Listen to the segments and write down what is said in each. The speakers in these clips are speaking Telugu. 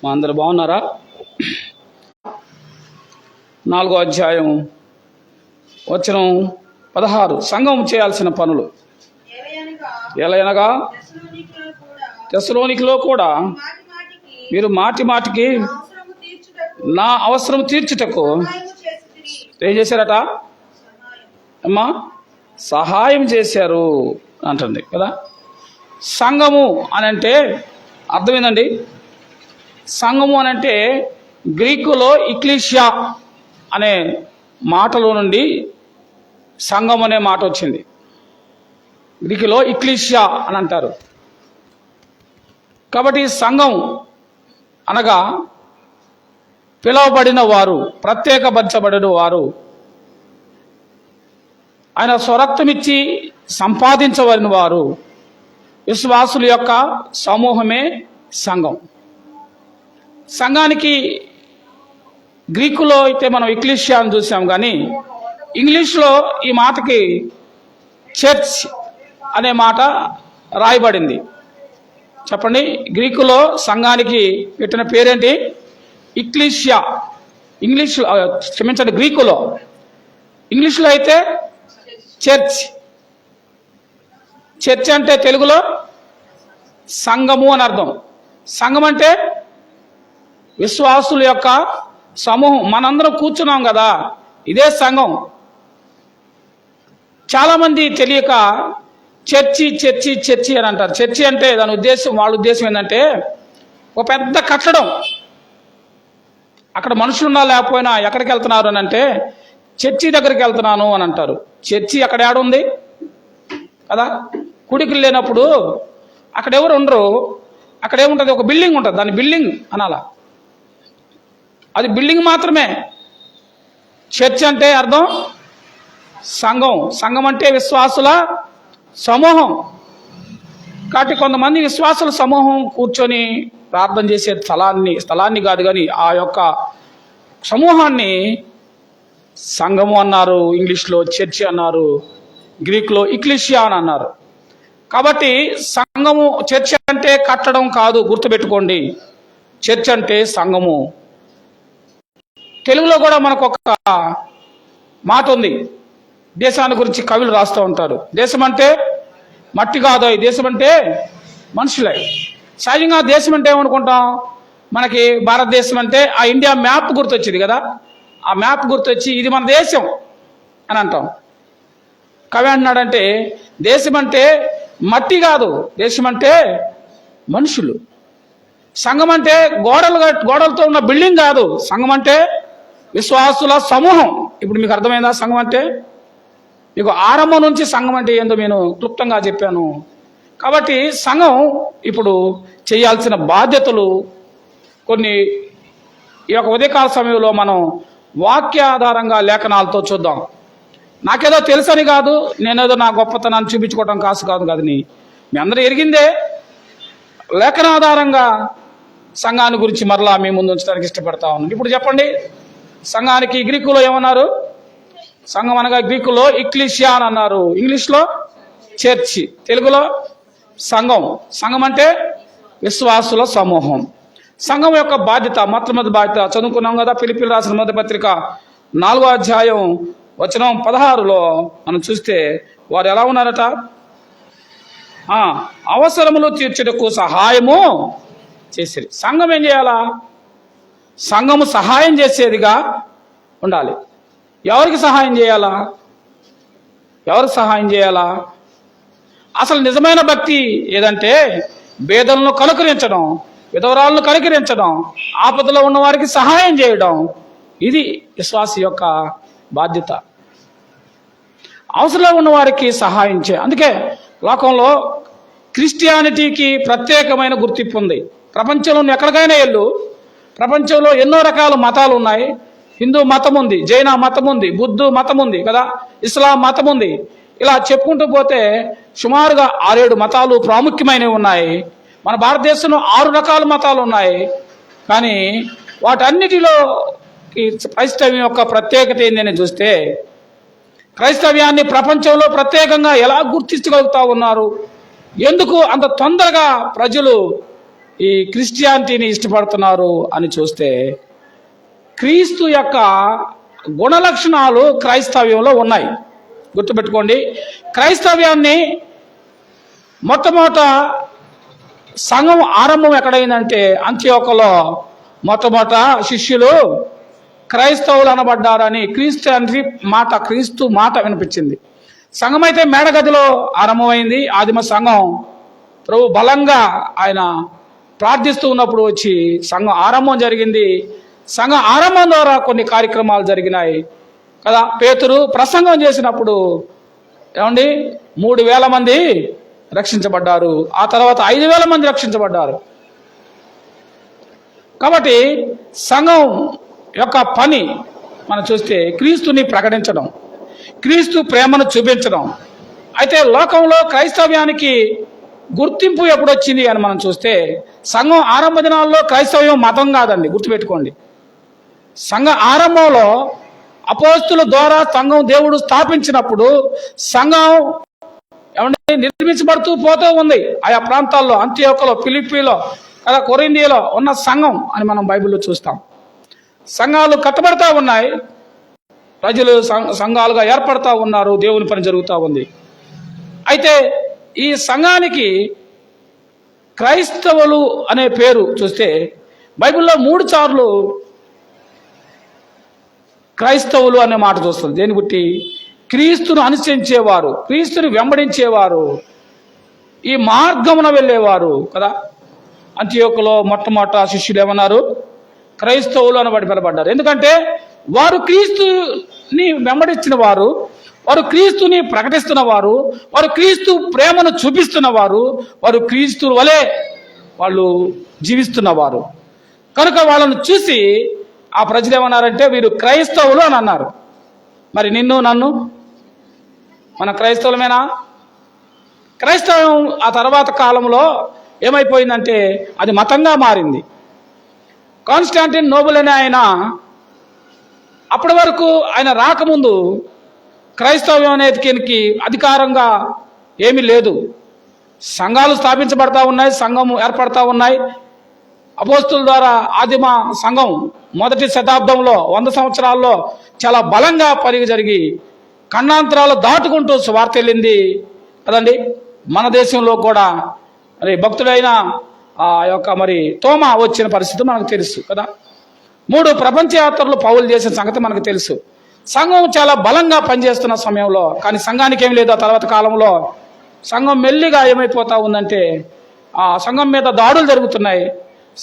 మా అందరు బాగున్నారా? 4వ అధ్యాయం వచనం 16 సంఘం చేయాల్సిన పనులు. ఎలయనగా తెస్సలోనికలో కూడా మీరు మాటి మాటికి నా అవసరం తీర్చుటకు ఏం చేశారట అమ్మా? సహాయం చేశారు అంటుంది కదా. సంఘము అని అంటే అర్థం ఏందండి? సంఘము అని అంటే గ్రీకులో ఇక్లీషియా అనే మాటలో నుండి సంఘం అనే మాట వచ్చింది. గ్రీకులో ఇక్లీషియా అని అంటారు. కాబట్టి సంఘం అనగా పిలువబడిన వారు, ప్రత్యేకపరచబడిన వారు, ఆయన స్వరక్తమిచ్చి సంపాదించబడిన వారు, విశ్వాసుల యొక్క సమూహమే సంఘం. సంఘానికి గ్రీకులో అయితే మనం ఎక్లీషియా అని చూసాం, కానీ ఇంగ్లీష్లో ఈ మాటకి చర్చ్ అనే మాట రాయబడింది. చెప్పండి, గ్రీకులో సంఘానికి పెట్టిన పేరేంటి? ఎక్లీషియా. ఇంగ్లీష్లో క్షమించండి, గ్రీకులో. ఇంగ్లీష్లో అయితే చర్చ్. చర్చ్ అంటే తెలుగులో సంఘము అని అర్థం. సంఘం అంటే విశ్వాసుల యొక్క సమూహం. మనందరం కూర్చున్నాం కదా, ఇదే సంఘం. చాలామంది తెలియక చర్చి చర్చి చర్చి అని అంటారు. చర్చి అంటే దాని ఉద్దేశం, వాళ్ళ ఉద్దేశం ఏంటంటే ఒక పెద్ద కట్టడం, అక్కడ మనుషులున్నా లేకపోయినా ఎక్కడికి వెళ్తున్నారు అని అంటే చర్చి దగ్గరికి వెళ్తున్నాను అని అంటారు. చర్చి అక్కడ ఏడుంది కదా. కుడికి లేనప్పుడు అక్కడ ఎవరు ఉండరు. అక్కడ ఏముంటుంది? ఒక బిల్డింగ్ ఉంటుంది, దాని బిల్డింగ్ అనాలా. అది బిల్డింగ్ మాత్రమే. చర్చ్ అంటే అర్థం సంఘం. సంఘం అంటే విశ్వాసుల సమూహం. కాబట్టి కొంతమంది విశ్వాసుల సమూహం కూర్చొని ప్రార్థన చేసే స్థలాన్ని కాదు, కానీ ఆ యొక్క సమూహాన్ని సంఘము అన్నారు. ఇంగ్లీష్లో చర్చి అన్నారు, గ్రీకులో ఇక్లీషియా అని అన్నారు. కాబట్టి సంఘము, చర్చ్ అంటే కట్టడం కాదు, గుర్తుపెట్టుకోండి. చర్చ్ అంటే సంఘము. తెలుగులో కూడా మనకు ఒక మాట ఉంది, దేశాన్ని గురించి కవులు రాస్తూ ఉంటారు. దేశం అంటే మట్టి కాదు, దేశం అంటే మనుషులే. సహజంగా దేశం అంటే ఏమనుకుంటాం? మనకి భారతదేశం అంటే ఆ ఇండియా మ్యాప్ గుర్తొచ్చింది కదా. ఆ మ్యాప్ గుర్తొచ్చి ఇది మన దేశం అని అంటాం. కవి అంటున్నాడంటే దేశం అంటే మట్టి కాదు, దేశం అంటే మనుషులు. సంఘం అంటే గోడలతో ఉన్న బిల్డింగ్ కాదు. సంఘం అంటే విశ్వాసుల సమూహం. ఇప్పుడు మీకు అర్థమైందా సంఘం అంటే? మీకు ఆరంభం నుంచి సంఘం అంటే ఏందో నేను క్లుప్తంగా చెప్పాను. కాబట్టి సంఘం ఇప్పుడు చేయాల్సిన బాధ్యతలు కొన్ని ఈ యొక్క ఉదయకాల సమయంలో మనం వాక్యాధారంగా లేఖనాలతో చూద్దాం. నాకేదో తెలుసని కాదు, నేనేదో నా గొప్పతనాన్ని చూపించుకోవడం కాదు కాదని మీ అందరూ ఎరిగిందే. లేఖనాధారంగా సంఘాన్ని గురించి మరలా మీ ముందు ఉంచడానికి ఇష్టపడతా ఉన్నాను. ఇప్పుడు చెప్పండి, సంఘానికి గ్రీకులో ఏమన్నారు? సంఘం అనగా గ్రీకులో ఎక్లీషియా అని అన్నారు, ఇంగ్లీష్లో చర్చి, తెలుగులో సంఘం. సంఘం అంటే విశ్వాసుల సమూహం. సంఘం యొక్క బాధ్యత, మొట్టమొదటి బాధ్యత చదువుకున్నాం కదా. ఫిలిప్పీయులకు రాసిన మొదటి పత్రిక 4వ అధ్యాయం వచనం 16లో మనం చూస్తే వారు ఎలా ఉన్నారట? అవసరములు తీర్చుటకు సహాయము చేసేది. సంఘం ఏం చేయాలా? సంఘము సహాయం చేసేదిగా ఉండాలి. ఎవరికి సహాయం చేయాలా? ఎవరికి సహాయం చేయాలా? అసలు నిజమైన భక్తి ఏదంటే పేదలను కనుకరించడం, విధవరాలను కనుకరించడం, ఆపదలో ఉన్న వారికి సహాయం చేయడం. ఇది విశ్వాసి యొక్క బాధ్యత. అవసరంలో ఉన్న వారికి సహాయం అందుకే లోకంలో క్రిస్టియానిటీకి ప్రత్యేకమైన గుర్తింపు ఉంది. ప్రపంచంలో ఎక్కడికైనా వెళ్ళు, ప్రపంచంలో ఎన్నో రకాల మతాలు ఉన్నాయి. హిందూ మతం ఉంది, జైన మతం ఉంది, బుద్ధు మతం ఉంది కదా, ఇస్లాం మతం ఉంది. ఇలా చెప్పుకుంటూ పోతే సుమారుగా 6-7 మతాలు ప్రాముఖ్యమైనవి ఉన్నాయి. మన భారతదేశంలో 6 రకాల మతాలు ఉన్నాయి. కానీ వాటన్నిటిలో క్రైస్తవ్యం యొక్క ప్రత్యేకత ఏందని చూస్తే, క్రైస్తవ్యాన్ని ప్రపంచంలో ప్రత్యేకంగా ఎలా గుర్తించగలుగుతా ఉన్నారు? ఎందుకు అంత తొందరగా ప్రజలు ఈ క్రిస్టియానిటీని ఇష్టపడుతున్నారు అని చూస్తే క్రీస్తు యొక్క గుణ లక్షణాలు క్రైస్తవ్యంలో ఉన్నాయి. గుర్తుపెట్టుకోండి, క్రైస్తవ్యాన్ని మొట్టమొదట సంఘం ఆరంభం ఎక్కడైందంటే అంత్యోకలో మొట్టమొదట శిష్యులు క్రైస్తవులు అనబడ్డారని క్రిస్టియానిటీ మాట, క్రీస్తు మాట వినిపించింది. సంఘం అయితే మేడగదిలో ఆరంభమైంది. ఆదిమ సంఘం ప్రభు బలంగా ఆయన ప్రార్థిస్తూ ఉన్నప్పుడు వచ్చి సంఘం ఆరంభం జరిగింది. సంఘ ఆరంభం ద్వారా కొన్ని కార్యక్రమాలు జరిగినాయి కదా. పేతురు ప్రసంగం చేసినప్పుడు ఏమండి 3,000 మంది రక్షించబడ్డారు. ఆ తర్వాత 5,000 మంది రక్షించబడ్డారు. కాబట్టి సంఘం యొక్క పని మనం చూస్తే క్రీస్తుని ప్రకటించడం, క్రీస్తు ప్రేమను చూపించడం. అయితే లోకంలో క్రైస్తవ్యానికి గుర్తింపు ఎప్పుడు వచ్చింది అని మనం చూస్తే సంఘం ఆరంభ దినాల్లో క్రైస్తవ్యం మతం కాదండి, గుర్తుపెట్టుకోండి. సంఘ ఆరంభంలో అపోస్తుల ద్వారా సంఘం దేవుడు స్థాపించినప్పుడు సంఘం ఏమంటే నిర్మించబడుతూ పోతూ ఉంది. ఆయా ప్రాంతాల్లో అంత్యోకలో, ఫిలిప్పీలో కదా, కొరింథీలో ఉన్న సంఘం అని మనం బైబిల్లో చూస్తాం. సంఘాలు కట్టబడతా ఉన్నాయి, ప్రజలు సంఘాలుగా ఏర్పడతా ఉన్నారు, దేవుని పని జరుగుతూ ఉంది. అయితే ఈ సంఘానికి క్రైస్తవులు అనే పేరు చూస్తే బైబిల్లో 3 సార్లు క్రైస్తవులు అనే మాట చూస్తుంది. దేని బట్టి? క్రీస్తును అనుసరించేవారు, క్రీస్తుని వెంబడించేవారు, ఈ మార్గమున వెళ్ళేవారు కదా. అంత్యోకలో మొట్టమొదట శిష్యులు ఏమన్నారు? క్రైస్తవులు అనబడి పిలబడ్డారు. ఎందుకంటే వారు క్రీస్తుని వెంబడించిన వారు, వారు క్రీస్తుని ప్రకటిస్తున్న వారు, వారు క్రీస్తు ప్రేమను చూపిస్తున్నవారు, వారు క్రీస్తు వలె వాళ్ళు జీవిస్తున్నవారు. కనుక వాళ్ళను చూసి ఆ ప్రజలు ఏమన్నారంటే వీరు క్రైస్తవులు అని అన్నారు. మరి నిన్ను నన్ను మన క్రైస్తవులమేనా? క్రైస్తవం ఆ తర్వాత కాలంలో ఏమైపోయిందంటే అది మతంగా మారింది. కాన్స్టాంటిన్ నోబుల్ అనే ఆయన అప్పటి వరకు ఆయన రాకముందు క్రైస్తవ్యం అనేది అధికారంగా ఏమీ లేదు. సంఘాలు స్థాపించబడతా ఉన్నాయి, సంఘం ఏర్పడతా ఉన్నాయి. అపోస్తుల ద్వారా ఆదిమ సంఘం మొదటి శతాబ్దంలో 100 సంవత్సరాల్లో చాలా బలంగా పరిగి జరిగి ఖండాంతరాలు దాటుకుంటూ సువార్త వెళ్ళింది కదండి. మన దేశంలో కూడా మరి భక్తుడైన ఆ యొక్క మరి తోమా వచ్చిన పరిస్థితి మనకు తెలుసు కదా. 3 ప్రపంచ యాత్రలు పౌలు చేసిన సంగతి మనకు తెలుసు. సంఘం చాలా బలంగా పనిచేస్తున్న సమయంలో కానీ సంఘానికి ఏం లేదు. ఆ తర్వాత కాలంలో సంఘం మెల్లిగా ఏమైపోతా ఉందంటే ఆ సంఘం మీద దాడులు జరుగుతున్నాయి.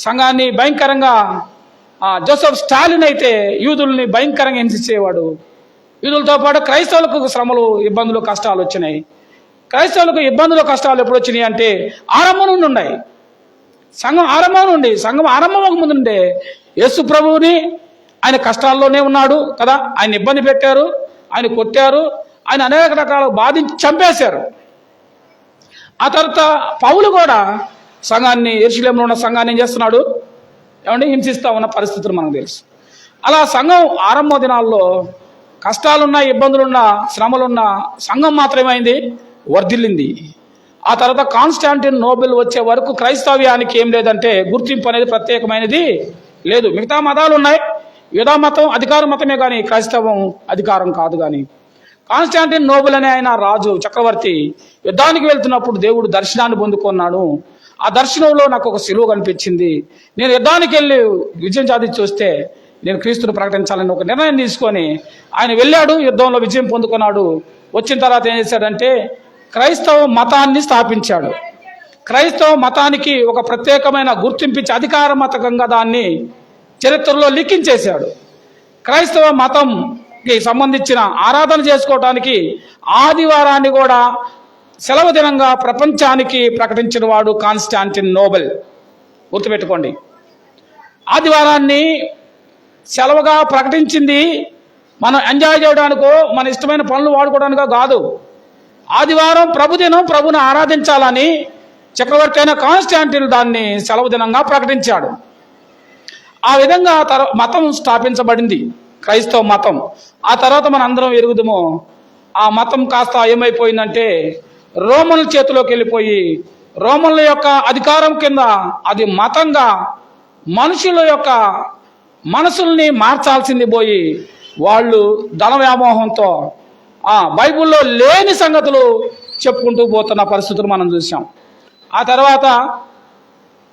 సంఘాన్ని భయంకరంగా జోసెఫ్ స్టాలిన్ అయితే యూదుల్ని భయంకరంగా హింసించేవాడు. యూదులతో పాటు క్రైస్తవులకు శ్రమలు, ఇబ్బందులు, కష్టాలు వచ్చినాయి. క్రైస్తవులకు ఇబ్బందులు, కష్టాలు ఎప్పుడు వచ్చినాయి అంటే ఆరంభం నుండి ఉన్నాయి. సంఘం ఆరంభం ముందు నుండే యేసు ప్రభువుని ఆయన కష్టాల్లోనే ఉన్నాడు కదా. ఆయన ఇబ్బంది పెట్టారు, ఆయన కొట్టారు, ఆయన అనేక రకాల బాధించి చంపేశారు. ఆ తర్వాత పౌలు కూడా సంఘాన్ని, యెరూషలేములో ఉన్న సంఘాన్ని ఏం చేస్తున్నాడు? ఏమంటే హింసిస్తూ ఉన్న పరిస్థితులు మనకు తెలుసు. అలా సంఘం ఆరంభ దినాల్లో కష్టాలున్నా, ఇబ్బందులున్నా, శ్రమలున్నా సంఘం మాత్రమేమైంది? వర్ధిల్లింది. ఆ తర్వాత కాన్స్టాంటిన్ నోబెల్ వచ్చే వరకు క్రైస్తవ్యానికి ఏం లేదంటే గుర్తింపు అనేది ప్రత్యేకమైనది లేదు. మిగతా మతాలు ఉన్నాయి, యూదా మతం అధికార మతమే కానీ క్రైస్తవం అధికారం కాదు. కానీ కాన్స్టాంటిన్ నోబెల్ అనే ఆయన రాజు, చక్రవర్తి యుద్ధానికి వెళ్తున్నప్పుడు దేవుడు దర్శనాన్ని పొందుకున్నాడు. ఆ దర్శనంలో నాకు ఒక సిలువ కనిపించింది. నేను యుద్ధానికి వెళ్ళి విజయం సాధించి వస్తే నేను క్రీస్తుని ప్రకటించాలని ఒక నిర్ణయం తీసుకొని ఆయన వెళ్ళాడు, యుద్ధంలో విజయం పొందుకున్నాడు. వచ్చిన తర్వాత ఏం చేశాడంటే క్రైస్తవ మతాన్ని స్థాపించాడు. క్రైస్తవ మతానికి ఒక ప్రత్యేకమైన గుర్తింపించి అధికార మతకంగా దాన్ని చరిత్రలో లిఖించేశాడు. క్రైస్తవ మతంకి సంబంధించిన ఆరాధన చేసుకోవడానికి ఆదివారాన్ని కూడా సెలవు దినంగా ప్రపంచానికి ప్రకటించిన వాడు కాన్స్టాంటిన్ నోబెల్. గుర్తుపెట్టుకోండి, ఆదివారాన్ని సెలవుగా ప్రకటించింది మనం ఎంజాయ్ చేయడానికో మన ఇష్టమైన పనులు వాడుకోవడానికో కాదు. ఆదివారం ప్రభుదినం, ప్రభుని ఆరాధించాలని చక్రవర్తి అయిన కాన్స్టాంటిన్ దాన్ని సెలవు దినంగా ప్రకటించాడు. ఆ విధంగా మతం స్థాపించబడింది, క్రైస్తవ మతం. ఆ తర్వాత మన అందరం ఎరుగుదము ఆ మతం కాస్త ఏమైపోయిందంటే రోమన్ల చేతిలోకి వెళ్ళిపోయి రోమన్ల యొక్క అధికారం కింద అది మతంగా మనుషుల యొక్క మనసుల్ని మార్చాల్సింది పోయి వాళ్ళు ధన వ్యామోహంతో బైబిల్లో లేని సంగతులు చెప్పుకుంటూ పోతున్న పరిస్థితులు మనం చూసాం. ఆ తర్వాత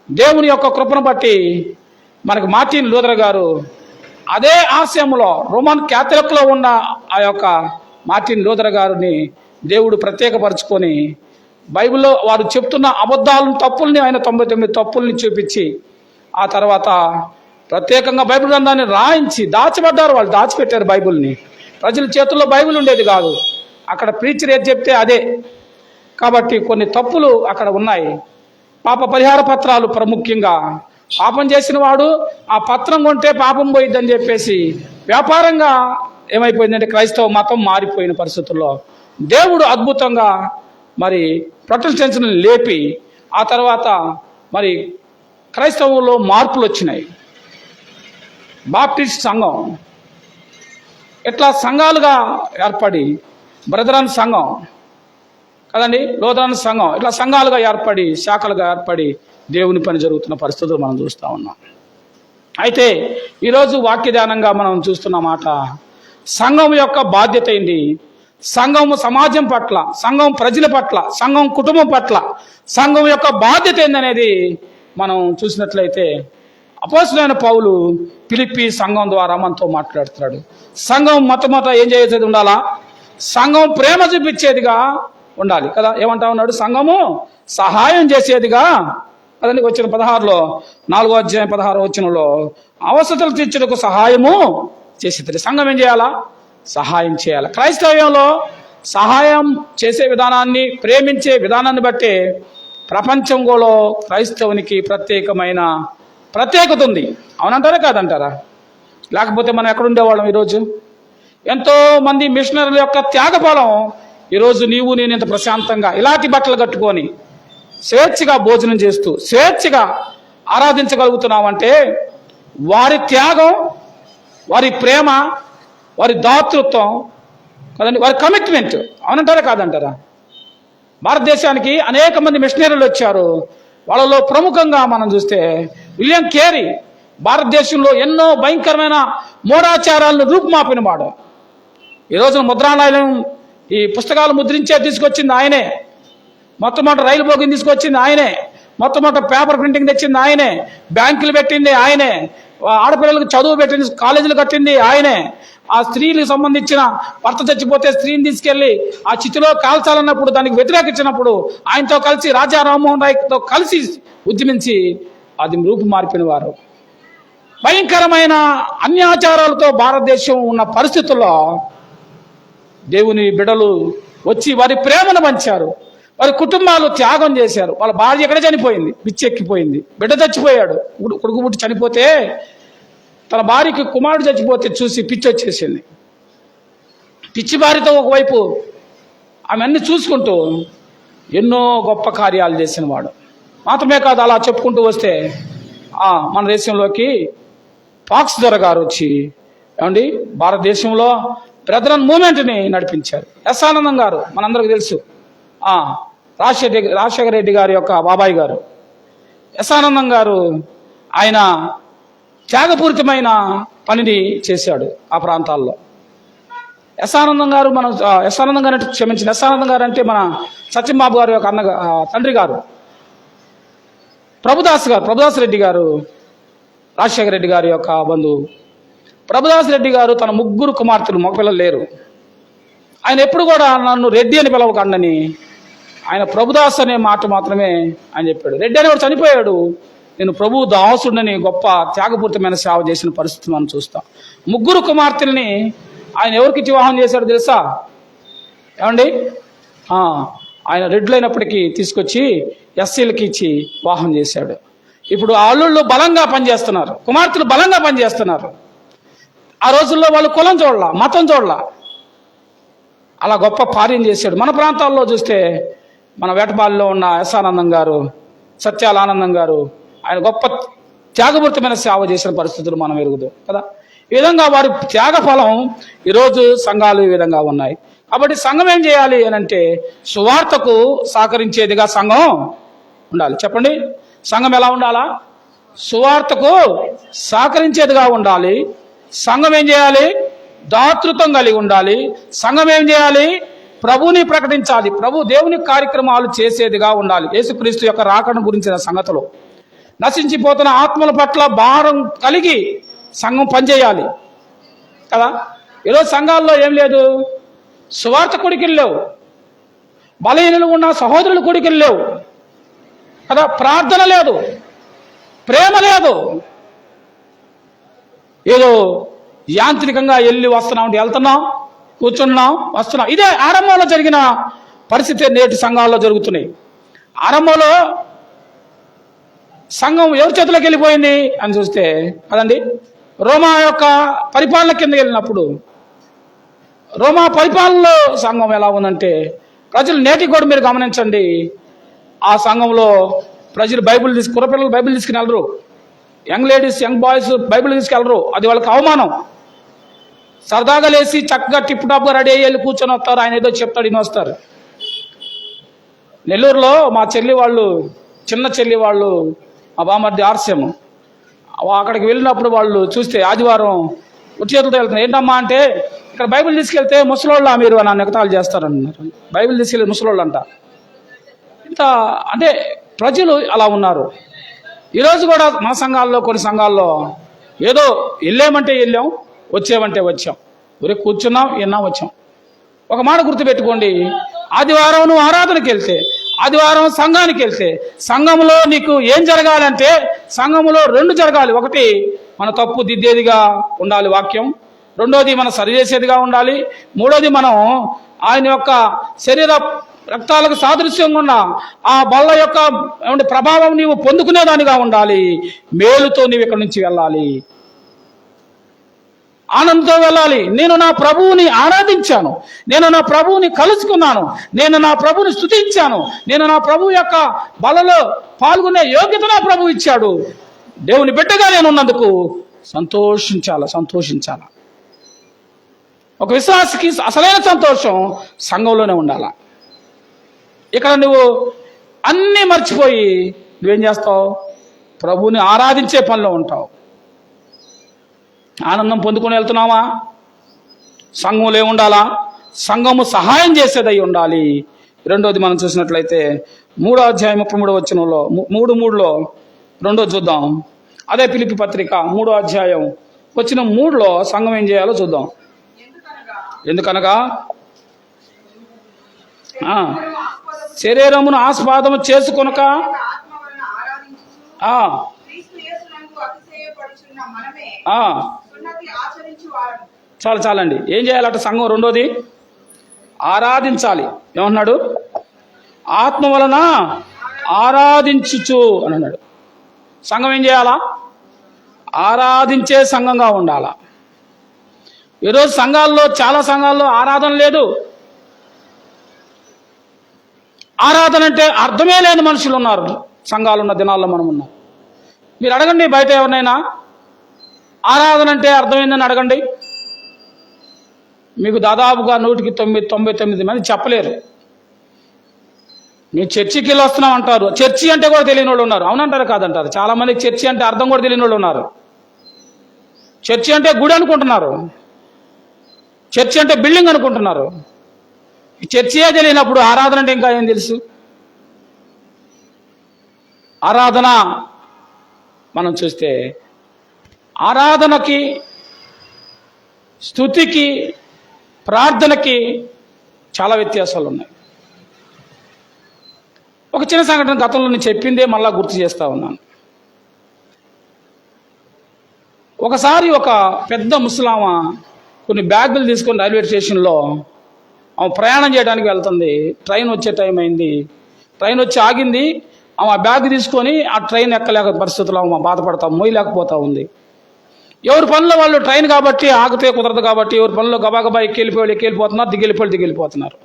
దేవుని యొక్క కృపను బట్టి మనకు మార్టిన్ లూథర్ గారు అదే ఆశయంలో రోమన్ క్యాథలిక్లో ఉన్న ఆ యొక్క మార్టిన్ లూథర్ గారిని దేవుడు ప్రత్యేకపరుచుకొని బైబిల్లో వారు చెప్తున్న అబద్ధాలను తప్పుల్ని ఆయన 99 తప్పుల్ని చూపించి ఆ తర్వాత ప్రత్యేకంగా బైబిల్ గ్రంథాన్ని రాయించి దాచిపడ్డారు. వాళ్ళు దాచిపెట్టారు బైబిల్ని. ప్రజల చేతుల్లో బైబిల్ ఉండేది కాదు. అక్కడ ప్రీచర్ ఏది చెప్తే అదే. కాబట్టి కొన్ని తప్పులు అక్కడ ఉన్నాయి. పాప పరిహార పత్రాలు ప్రాముఖ్యంగా పాపం చేసిన వాడు ఆ పత్రం కొంటే పాపం పోయిద్దని చెప్పేసి వ్యాపారంగా ఏమైపోయిందంటే క్రైస్తవ మతం మారిపోయిన పరిస్థితుల్లో దేవుడు అద్భుతంగా మరి ప్రొటెస్టెంట్స్ని లేపి ఆ తర్వాత మరి క్రైస్తవంలో మార్పులు వచ్చినాయి. బాప్టిస్ట్ సంఘం ఇట్లా సంఘాలుగా ఏర్పడి, బ్రదరన్ సంఘం కదండి, లూథరన్ సంఘం, ఇట్లా సంఘాలుగా ఏర్పడి, శాఖలుగా ఏర్పడి దేవుని పని జరుగుతున్న పరిస్థితులు మనం చూస్తూ ఉన్నాం. అయితే ఈరోజు వాక్య ధ్యానంగా మనం చూస్తున్న మాట, సంఘం యొక్క బాధ్యత ఏంటి, సంఘం సమాజం పట్ల, సంఘం ప్రజల పట్ల, సంఘం కుటుంబం పట్ల సంఘం యొక్క బాధ్యత ఏందనేది మనం చూసినట్లయితే అపోస్తలుడైన పౌలు ఫిలిప్పీ సంఘం ద్వారా మనతో మాట్లాడుతున్నాడు. సంఘం మొట్టమొదట ఏం చేసేది ఉండాలా, సంఘం ప్రేమ చూపించేదిగా ఉండాలి కదా. ఏమంటా ఉన్నాడు, సంఘము సహాయం చేసేదిగా అదని వచ్చిన 16లో 4వ అధ్యాయం 16వ వచనంలో అవసరతలు తీర్చుటకు సహాయము చేసేది. సంఘం ఏం చేయాలా, సహాయం చేయాలి. క్రైస్తవ్యంలో సహాయం చేసే విధానాన్ని, ప్రేమించే విధానాన్ని బట్టి ప్రపంచంలో క్రైస్తవునికి ప్రత్యేకమైన ప్రత్యేకత ఉంది. అవునంటారా కాదంటారా? లేకపోతే మనం ఎక్కడుండేవాళ్ళం ఈరోజు? ఎంతోమంది మిషనరీల యొక్క త్యాగఫలం ఈరోజు నీవు నేను ఇంత ప్రశాంతంగా ఇలాంటి బట్టలు కట్టుకొని స్వేచ్ఛగా భోజనం చేస్తూ స్వేచ్ఛగా ఆరాధించగలుగుతున్నామంటే వారి త్యాగం, వారి ప్రేమ, వారి దాతృత్వం కదండి, వారి కమిట్మెంట్. అవునంటారా కాదంటారా? భారతదేశానికి అనేక మంది మిషనరీలు వచ్చారు. వాళ్ళలో ప్రముఖంగా మనం చూస్తే విలియం కేరీ భారతదేశంలో ఎన్నో భయంకరమైన మూఢాచారాలను రూపుమాపిన వాడు. ఈ రోజున ముద్రణాలయం ఈ పుస్తకాలు ముద్రించే తీసుకొచ్చింది ఆయనే, మొట్టమొదటి రైలు బోగిని తీసుకొచ్చింది ఆయనే, మొట్టమొదటి పేపర్ ప్రింటింగ్ తెచ్చింది ఆయనే, బ్యాంకులు పెట్టింది ఆయనే, ఆడపిల్లలకు చదువు పెట్టింది, కాలేజీలు కట్టింది ఆయనే. ఆ స్త్రీలకు సంబంధించిన భర్త చచ్చిపోతే స్త్రీని తీసుకెళ్లి ఆ చితిలో కాల్చాలన్నప్పుడు దానికి వ్యతిరేకించినప్పుడు ఆయనతో కలిసి రాజా రామ్మోహన్ రాయ్తో కలిసి ఉద్యమించి అది రూపు మార్పిన వారు. భయంకరమైన అన్యాచారాలతో భారతదేశం ఉన్న పరిస్థితుల్లో దేవుని బిడ్డలు వచ్చి వారి ప్రేమను పంచారు. వారి కుటుంబాలు త్యాగం చేశారు. వాళ్ళ భార్య ఎక్కడ చనిపోయింది, పిచ్చెక్కిపోయింది, బిడ్డ చచ్చిపోయాడు, కొడుకు పుట్టి చనిపోతే తన భార్యకి కుమారుడు చచ్చిపోతే చూసి పిచ్చి వచ్చేసింది. పిచ్చి భార్యతో ఒకవైపు ఆమె అన్ని చూసుకుంటూ ఎన్నో గొప్ప కార్యాలు చేసిన వాడు. మాత్రమే కాదు, అలా చెప్పుకుంటూ వస్తే మన దేశంలోకి పాక్స్ దొర గారు వచ్చి ఏమండి భారతదేశంలో బ్రదరన్ మూమెంట్ని నడిపించారు. ఎస్ ఆనందం గారు మనందరికీ తెలుసు, రాజశేఖర రెడ్డి గారి యొక్క బాబాయ్ గారు. ఎస్ ఆనందం గారు ఆయన త్యాగపూరితమైన పనిని చేశాడు ఆ ప్రాంతాల్లో. ఎస్ ఆనందం గారు ఎస్ ఆనందం గారు అంటే క్షమించిన ఎస్ ఆనందం గారు అంటే మన సత్యంబాబు గారి యొక్క తండ్రి గారు ప్రభుదాస్ రెడ్డి గారు రాజశేఖర రెడ్డి గారి యొక్క బంధువు. ప్రభుదాస్ రెడ్డి గారు తన 3 కుమార్తెలు, మగపిల్లలు లేరు. ఆయన ఎప్పుడు కూడా నన్ను రెడ్డి అని పిలవకండని ఆయన ప్రభుదాస్ అనే మాట మాత్రమే ఆయన చెప్పాడు. రెడ్డి అనేవాడు చనిపోయాడు, నేను ప్రభు దాసుడని గొప్ప త్యాగపూరితమైన సేవ చేసిన పరిస్థితి మనం చూస్తాం. 3 కుమార్తెల్ని ఆయన ఎవరికి వివాహం చేశాడు తెలుసా? ఏమండి ఆయన రెడ్లైనప్పటికీ తీసుకొచ్చి ఎస్సీలకి ఇచ్చి వివాహం చేశాడు. ఇప్పుడు ఆ అల్లుళ్ళు బలంగా పనిచేస్తున్నారు, కుమార్తెలు బలంగా పనిచేస్తున్నారు. ఆ రోజుల్లో వాళ్ళు కులం చూడలా, మతం చూడలా, అలా గొప్ప కార్యం చేశాడు. మన ప్రాంతాల్లో చూస్తే మన వేటపాలిలో ఉన్న ఎస్ ఆనందం గారు, సత్యాల ఆనందం గారు ఆయన గొప్ప త్యాగపూరితమైన సేవ చేసిన పరిస్థితులు మనం ఎరుగుదాం కదా. ఈ విధంగా వారి త్యాగ ఫలం ఈరోజు సంఘాలు ఈ విధంగా ఉన్నాయి. కాబట్టి సంఘం ఏం చేయాలి అని అంటే సువార్తకు సహకరించేదిగా సంఘం ఉండాలి. చెప్పండి, సంఘం ఎలా ఉండాలా? సువార్తకు సహకరించేదిగా ఉండాలి. సంఘం ఏం చేయాలి? దాతృత్వం కలిగి ఉండాలి. సంఘం ఏం చేయాలి? ప్రభుని ప్రకటించాలి. దేవుని కార్యక్రమాలు చేసేదిగా ఉండాలి. యేసుక్రీస్తు యొక్క రాకడ గురించిన సంగతులు, నశించిపోతున్న ఆత్మల పట్ల భారం కలిగి సంఘం పనిచేయాలి కదా. ఈరోజు సంఘాల్లో ఏం లేదు, సువార్త కొడుకులు లేవు, బలహీనులు ఉన్న సహోదరులు కొడుకులు లేవు కదా, ప్రార్థన లేదు, ప్రేమ లేదు. ఏదో యాంత్రికంగా వెళ్ళి వస్తున్నాం, వెళ్తున్నాం, కూర్చున్నాం, వస్తున్నాం. ఇదే ఆరంభంలో జరిగిన పరిస్థితి నేటి సంఘాల్లో జరుగుతున్నాయి. ఆరంభంలో సంఘం ఎవరి చేతిలోకి వెళ్ళిపోయింది అని చూస్తే కదండి, రోమా యొక్క పరిపాలన కింద వెళ్ళినప్పుడు, రోమా పరిపాలనలో సంఘం ఎలా ఉందంటే, ప్రజలు నేటికి కూడా మీరు గమనించండి, ఆ సంఘంలో ప్రజలు కుర్రపిల్లలు బైబిల్ తీసుకుని వెళ్ళరు, young ladies young boys Bible తీసుకెళ్ళరు. అది వాళ్ళకి అవమానం. సరదాగా లేచి చక్కగా టిప్ టాప్గా రెడీ అయ్యి వెళ్ళి కూర్చొని వస్తారు, ఆయన ఏదో చెప్తాడు, ఇన్ని వస్తారు. నెల్లూరులో మా చిన్న చెల్లి వాళ్ళు మా బామర్ది ఆర్స్యం, అక్కడికి వెళ్ళినప్పుడు వాళ్ళు చూస్తే ఆదివారం ఉట్టి చేతులతో వెళ్తున్నారు. ఏంటమ్మా అంటే, ఇక్కడ బైబిల్ తీసుకెళ్తే ముసలోళ్ళ మీరు నన్ను ఎగతాళి చేస్తారన్నారు. బైబిల్ తీసుకెళ్ళి ముసలోళ్ళు అంట. ఇంత అంటే ప్రజలు అలా ఉన్నారు. ఈరోజు కూడా మన సంఘాల్లో, కొన్ని సంఘాల్లో ఏదో వెళ్ళామంటే వెళ్ళాం, వచ్చామంటే వచ్చాం, ఊరే కూర్చున్నాం, విన్నాం, వచ్చాం. ఒక మాట గుర్తుపెట్టుకోండి, ఆదివారం నువ్వు ఆరాధనకి వెళ్తే, ఆదివారం సంఘానికి వెళ్తే, సంఘంలో నీకు ఏం జరగాలంటే, సంఘంలో 2 జరగాలి. ఒకటి, మన తప్పు దిద్దేదిగా ఉండాలి వాక్యం. రెండోది, మనం సరిచేసేదిగా ఉండాలి. మూడోది, మనం ఆయన యొక్క శరీర రక్తాలకు సాదృశ్యంగా ఉన్న ఆ బల్ల యొక్క ప్రభావం నీవు పొందుకునేదానిగా ఉండాలి. మేలుతో నీవు ఇక్కడి నుంచి వెళ్ళాలి, ఆనందంతో వెళ్ళాలి. నేను నా ప్రభువుని ఆరాధించాను, నేను నా ప్రభువుని కలుసుకున్నాను, నేను నా ప్రభువుని స్తుతించాను, నేను నా ప్రభువు యొక్క బలలో పాల్గొనే యోగ్యత నా ప్రభువు ఇచ్చాడు, దేవుని బిడ్డగా నేను ఉన్నందుకు సంతోషించాల. ఒక విశ్వాసికి అసలైన సంతోషం సంఘంలోనే ఉండాల. ఇక్కడ నువ్వు అన్నీ మర్చిపోయి నువ్వేం చేస్తావు? ప్రభువుని ఆరాధించే పనిలో ఉంటావు. ఆనందం పొందుకొని వెళ్తున్నావా? సంఘంలో ఏముండాలా? సంఘము సహాయం చేసేదై ఉండాలి. రెండోది మనం చూసినట్లయితే 3వ అధ్యాయం 33వ వచనంలో 3:3లో రెండోది చూద్దాం. అదే ఫిలిప్పీ పత్రిక 3వ అధ్యాయం వచ్చిన 3లో సంఘం ఏం చేయాలో చూద్దాం. ఎందుకనగా శరీరమును ఆస్వాదము చేసుకొనక చాలండి. ఏం చేయాలట సంఘం? రెండోది ఆరాధించాలి. ఏమన్నాడు? ఆత్మ వలన ఆరాధించుచు అని అన్నాడు. సంఘం ఏం చేయాలా? ఆరాధించే సంఘంగా ఉండాలా. ఈరోజు చాలా సంఘాల్లో ఆరాధన లేదు. ఆరాధన అంటే అర్థమే లేని మనుషులు ఉన్నారు సంఘాలు ఉన్న దినాల్లో మనం ఉన్నాం. మీరు అడగండి, బయట ఎవరినైనా ఆరాధన అంటే అర్థమైందని అడగండి, మీకు దాదాపుగా 199 మంది చెప్పలేరు. మేము చర్చికి వెళ్ళి వస్తున్నాం అంటారు. చర్చి అంటే కూడా తెలియని వాళ్ళు ఉన్నారు. అవునంటారు కాదంటారు. చాలా మంది చర్చి అంటే అర్థం కూడా తెలియని వాళ్ళు ఉన్నారు. చర్చి అంటే గుడి అనుకుంటున్నారు, చర్చి అంటే బిల్డింగ్ అనుకుంటున్నారు. చర్చియే తెలియనప్పుడు ఆరాధన అంటే ఇంకా ఏం తెలుసు? ఆరాధన మనం చూస్తే ఆరాధనకి, స్తుతికి, ప్రార్థనకి చాలా వ్యత్యాసాలు ఉన్నాయి. ఒక చిన్న సంఘటన గతంలో నేను చెప్పిందే మళ్ళా గుర్తు చేస్తా ఉన్నాను. ఒకసారి ఒక పెద్ద ముసలామ కొన్ని బ్యాగులు తీసుకొని రైల్వే స్టేషన్లో ఆమె ప్రయాణం చేయడానికి వెళ్తుంది. ట్రైన్ వచ్చే టైం అయింది. ట్రైన్ వచ్చి ఆగింది. ఆమె ఆ బ్యాగ్ తీసుకొని ఆ ట్రైన్ ఎక్కలేక పరిస్థితుల్లో ఆమె బాధపడతా, మోయలేకపోతా ఉంది. ఎవరి పనిలో వాళ్ళు, ట్రైన్ కాబట్టి ఆగితే కుదరదు కాబట్టి ఎవరి పనిలో గబాగబా ఎక్కిపోతున్నారు, దిగిపోతున్నారు.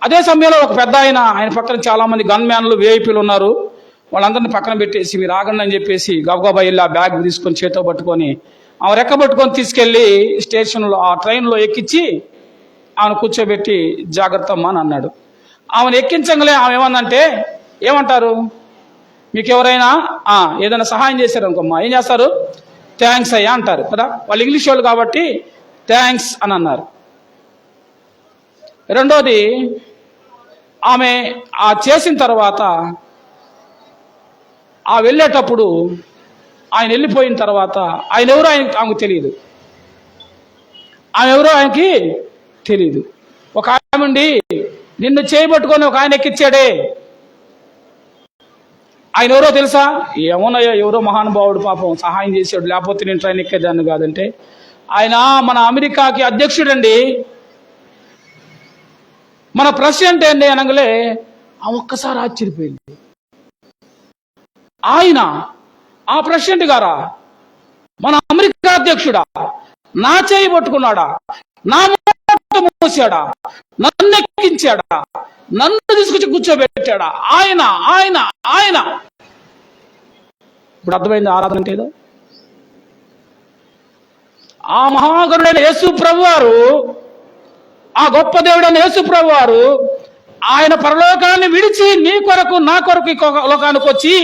అదే సమయంలో ఒక పెద్ద ఆయన పక్కన చాలామంది గన్మ్యాన్లు, విఐపీలు ఉన్నారు. వాళ్ళందరినీ పక్కన పెట్టేసి మీరు ఆగండి అని చెప్పేసి గబగబా వెళ్ళి ఆ బ్యాగ్ తీసుకొని చేతితో పట్టుకొని ఆమె రెక్క పట్టుకొని తీసుకెళ్ళి స్టేషన్లో ఆ ట్రైన్లో ఎక్కించి ఆమెను కూర్చోబెట్టి జాగ్రత్త అమ్మా అని అన్నాడు. ఆమెను ఎక్కించంగలే ఆమె ఏమందంటే, ఏమంటారు? మీకు ఎవరైనా ఏదైనా సహాయం చేశారు అనుకోమ్మా, ఏం చేస్తారు? థ్యాంక్స్ అయ్యా అంటారు కదా. వాళ్ళు ఇంగ్లీష్ వాళ్ళు కాబట్టి థ్యాంక్స్ అని అన్నారు. రెండోది, ఆమె చేసిన తర్వాత వెళ్ళేటప్పుడు ఆయన వెళ్ళిపోయిన తర్వాత ఆయన ఎవరో ఆమెకు తెలియదు. ఆమె ఎవరో ఆయనకి తెలియదు. ఒక ఆమె ఉండి నిన్ను చేయబట్టుకొని ఒక ఆయన ఎక్కిచ్చాడే, ఆయన ఎవరో తెలుసా? ఏమోనయ్యా, ఎవరో మహానుభావుడు పాపం సహాయం చేశాడు, లేకపోతే నేను ట్రైన్ ఎక్కేదాన్ని కాదంటే. ఆయన మన అమెరికాకి అధ్యక్షుడండి, మన ప్రెసిడెంట్ అండి అనగలే ఒక్కసారి ఆశ్చర్యపోయింది. ఆయన ఆ ప్రెసిడెంట్ గారా, మన అమెరికా అధ్యక్షుడా, నా చేయి పట్టుకున్నాడా, నా మూసాడా, నన్ను ఎక్కించాడా, నన్ను తీసుకొచ్చి కూర్చోబెట్టాడా? ఆయన ఆయన ఆయన ఇప్పుడు అర్థమైంది ఆరాధన అంటే ఏదో. ఆ మహాగరుడైన యేసు ప్రభు వారు, ఆ గొప్ప దేవుడైన యేసు ప్రభు వారు, ఆయన పరలోకాన్ని విడిచి నీ కొరకు నా కొరకు ఈ లోకానికి వచ్చి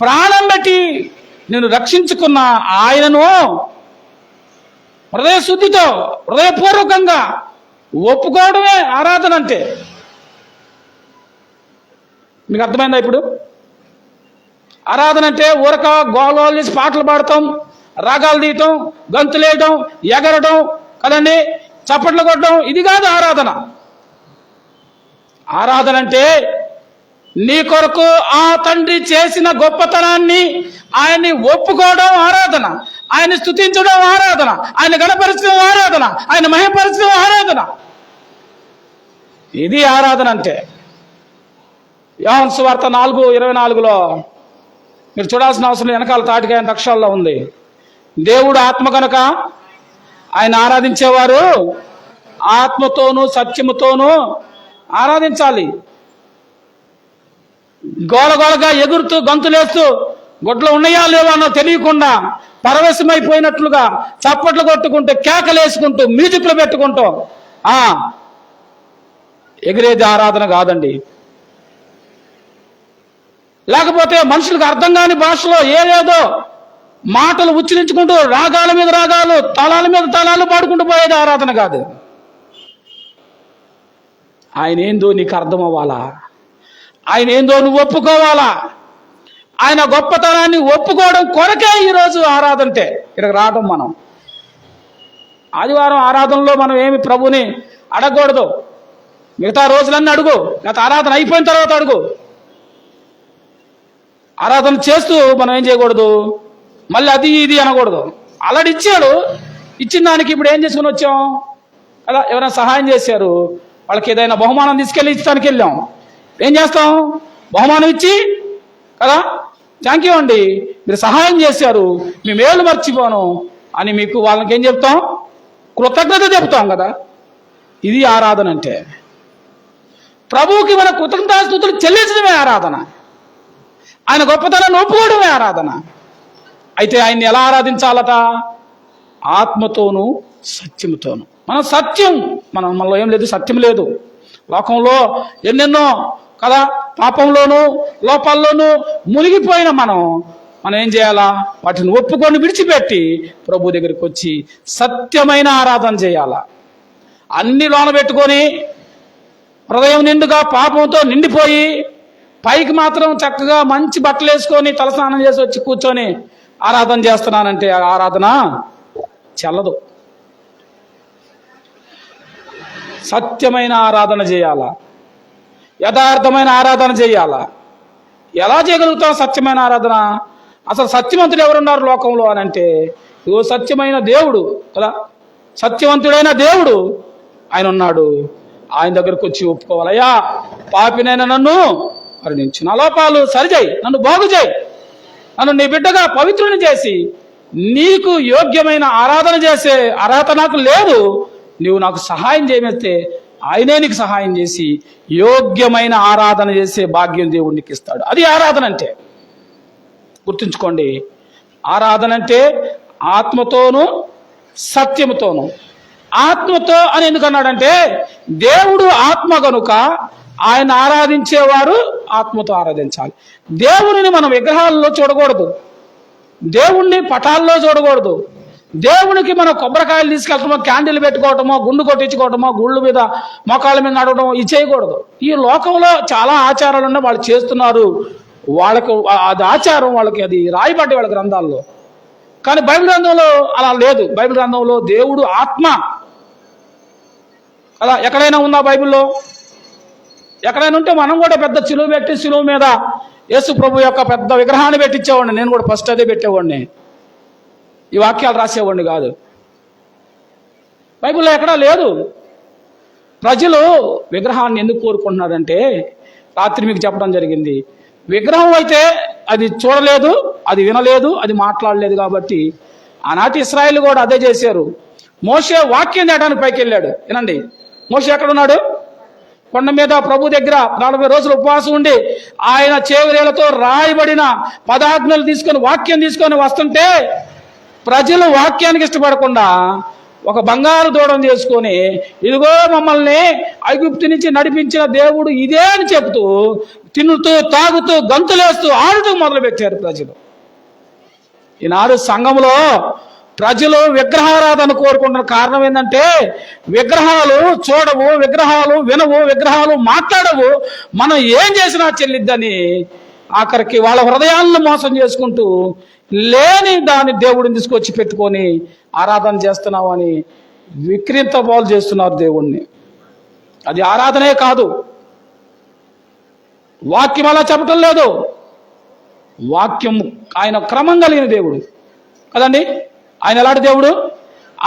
ప్రాణం పెట్టి నేను రక్షించుకున్న ఆయనను హృదయ శుద్ధితో హృదయపూర్వకంగా ఒప్పుకోవడమే ఆరాధన అంటే. మీకు అర్థమైందా ఇప్పుడు? ఆరాధన అంటే ఊరక గోళాలు చేసి పాటలు పాడతాం, రాగాలు తీయటం, గంతులేయటం, ఎగరడం కదండి, చప్పట్లు కొట్టడం, ఇది కాదు ఆరాధన. ఆరాధన అంటే నీ కొరకు ఆ తండ్రి చేసిన గొప్పతనాన్ని ఆయన్ని ఒప్పుకోవడం ఆరాధన, ఆయన స్తుతించడం ఆరాధన, ఆయన గణపరచడం ఆరాధన, ఆయన మహిమపరచడం ఆరాధన. ఇది ఆరాధన అంటే. యోహాను సువార్త 4:24లో మీరు చూడాల్సిన అవసరం వెనకాల తాటికాయ అక్షరాల్లో ఉంది. దేవుడు ఆత్మ కనుక ఆయన ఆరాధించేవారు ఆత్మతోనూ సత్యముతోనూ ఆరాధించాలి. గోలగోలగా ఎగురుతూ గంతులేస్తూ గొడ్లు ఉన్నాయా లేవా అన్నో తెలియకుండా పరవశమైపోయినట్లుగా చప్పట్లు కొట్టుకుంటూ కేకలేసుకుంటూ మ్యూజిక్లు పెట్టుకుంటూ ఎగిరేది ఆరాధన కాదండి. లేకపోతే మనుషులకు అర్థం కాని భాషలో ఏదేదో మాటలు ఉచ్చరించుకుంటూ రాగాల మీద రాగాలు, తాళాల మీద తాళాలు పాడుకుంటూ పోయేది ఆరాధన కాదు. ఆయన ఏందో నీకు అర్థం అవ్వాలా, ఆయన ఏందో నువ్వు ఒప్పుకోవాలా. ఆయన గొప్పతనాన్ని ఒప్పుకోవడం కొరకే ఈరోజు ఆరాధన అంటే ఇక్కడికి రావడం. మనం ఆదివారం ఆరాధనలో మనం ఏమి ప్రభుని అడగకూడదు. మిగతా రోజులన్నీ అడుగు, లేకపోతే ఆరాధన అయిపోయిన తర్వాత అడుగు. ఆరాధన చేస్తూ మనం ఏం చేయకూడదు, మళ్ళీ అది ఇది అనకూడదు. అలాంటి ఇచ్చాడు, ఇచ్చిన దానికి ఇప్పుడు ఏం చేసుకుని వచ్చాం అలా. ఎవరైనా సహాయం చేశారు, వాళ్ళకి ఏదైనా బహుమానం తీసుకెళ్ళి ఇచ్చడానికి వెళ్ళాం. ఏం చేస్తాం? బహుమానం ఇచ్చి కదా, థ్యాంక్ యూ అండి, మీరు సహాయం చేశారు, మీ మేలు మర్చిపోను అని మీకు వాళ్ళకి ఏం చెప్తాం? కృతజ్ఞత చెప్తాం కదా. ఇది ఆరాధన అంటే. ప్రభువుకి మన కృతజ్ఞతాస్తుతులు చెల్లించడమే ఆరాధన, ఆయన గొప్పతనాన్ని ఒప్పుకోవడమే ఆరాధన. అయితే ఆయన్ని ఎలా ఆరాధించాలట? ఆత్మతోనూ సత్యముతోనూ. మనం సత్యం, మనలో ఏం లేదు, సత్యం లేదు. లోకంలో ఎన్నెన్నో కదా పాపంలోనూ లోపాల్లోనూ మునిగిపోయిన మనం ఏం చేయాలా? వాటిని ఒప్పుకొని విడిచిపెట్టి ప్రభు దగ్గరికి వచ్చి సత్యమైన ఆరాధన చేయాలా. అన్ని లోన పెట్టుకొని హృదయం నిండుగా పాపంతో నిండిపోయి పైకి మాత్రం చక్కగా మంచి బట్టలు వేసుకొని తలస్నానం చేసి వచ్చి కూర్చొని ఆరాధన చేస్తున్నానంటే ఆ ఆరాధన చెల్లదు. సత్యమైన ఆరాధన చేయాలా, యథార్థమైన ఆరాధన చేయాలా. ఎలా చేయగలుగుతాం సత్యమైన ఆరాధన? అసలు సత్యవంతుడు ఎవరున్నారు లోకంలో అని అంటే ఇగో సత్యమైన దేవుడు కదా, సత్యవంతుడైన దేవుడు ఆయన ఉన్నాడు. ఆయన దగ్గరకు వచ్చి ఒప్పుకోవాలి, అయ్యా పాపినైనా నన్ను కరుణించు, నా లోపాలు సరిచేయి, నన్ను బాగు చేయి, నన్ను నీ బిడ్డగా పవిత్రుని చేసి నీకు యోగ్యమైన ఆరాధన చేసే అర్హత నాకు లేదు, నువ్వు నాకు సహాయం చేయమెత్తే ఆయనే నీకు సహాయం చేసి యోగ్యమైన ఆరాధన చేసే భాగ్యం దేవుడు నీకు ఇస్తాడు. అది ఆరాధన అంటే. గుర్తుంచుకోండి, ఆరాధన అంటే ఆత్మతోనూ సత్యముతోనూ. ఆత్మతో అని ఎందుకన్నాడంటే దేవుడు ఆత్మ కనుక ఆయన ఆరాధించేవారు ఆత్మతో ఆరాధించాలి. దేవునిని మనం విగ్రహాల్లో చూడకూడదు, దేవుణ్ణి పటాల్లో చూడకూడదు. దేవునికి మనం కొబ్బరికాయలు తీసుకెళ్తామో, క్యాండిల్ పెట్టుకోవటమో, గుండు కొట్టించుకోవటమో, గుళ్ళు మీద మోకాళ్ళ మీద నడవడం ఇది చేయకూడదు. ఈ లోకంలో చాలా ఆచారాలు ఉన్నాయి, వాళ్ళు చేస్తున్నారు, వాళ్ళకు అది ఆచారం, వాళ్ళకి అది రాయబడ్డ వాళ్ళ గ్రంథాల్లో. కానీ బైబిల్ గ్రంథంలో అలా లేదు. బైబిల్ గ్రంథంలో దేవుడు ఆత్మ. అలా ఎక్కడైనా ఉందా బైబిల్లో? ఎక్కడైనా ఉంటే మనం కూడా పెద్ద సిలువ పెట్టి, సిలువ మీద యేసు ప్రభు యొక్క పెద్ద విగ్రహాన్ని పెట్టించేవాడిని. నేను కూడా ఫస్ట్ అదే పెట్టేవాడిని, ఈ వాక్యాలు రాసేవాడిని కాదు. బైబిల్లో ఎక్కడా లేదు. ప్రజలు విగ్రహాన్ని ఎందుకు కోరుకుంటున్నారంటే, రాత్రి మీకు చెప్పడం జరిగింది, విగ్రహం అయితే అది చూడలేదు, అది వినలేదు, అది మాట్లాడలేదు. కాబట్టి ఆనాటి ఇశ్రాయేలు కూడా అదే చేశారు. మోషే వాక్యం తేడానికి పైకి వెళ్ళాడు. వినండి, మోషే ఎక్కడున్నాడు? కొండ మీద ప్రభు దగ్గర 40 రోజులు ఉపవాసం ఉండి ఆయన చేవరేలతో రాయబడిన పదాజ్ఞలు తీసుకొని, వాక్యం తీసుకొని వస్తుంటే ప్రజలు వాక్యానికి ఇష్టపడకుండా ఒక బంగారు దూడం చేసుకొని, ఇదిగో మమ్మల్ని ఐగుప్తు నుంచి నడిపించిన దేవుడు ఇదే అని చెప్తూ తినుతూ తాగుతూ గంతులేస్తూ ఆడుతూ మొదలుపెట్టారు ప్రజలు. ఈనాడు సంఘంలో ప్రజలు విగ్రహారాధన కోరుకుంటున్న కారణం ఏంటంటే, విగ్రహాలు చూడవు, విగ్రహాలు వినవు, విగ్రహాలు మాట్లాడవు, మనం ఏం చేసినా చెల్లిద్దని ఆఖరికి వాళ్ళ హృదయాలను మోసం చేసుకుంటూ లేని దాన్ని దేవుడిని తీసుకొచ్చి పెట్టుకొని ఆరాధన చేస్తున్నావు అని విక్రీంత పాలు చేస్తున్నారు దేవుణ్ణి. అది ఆరాధనే కాదు. వాక్యం అలా చెప్పటం లేదు. వాక్యం ఆయన క్రమం కలిగిన దేవుడు కదండి. ఆయన ఎలాంటి దేవుడు?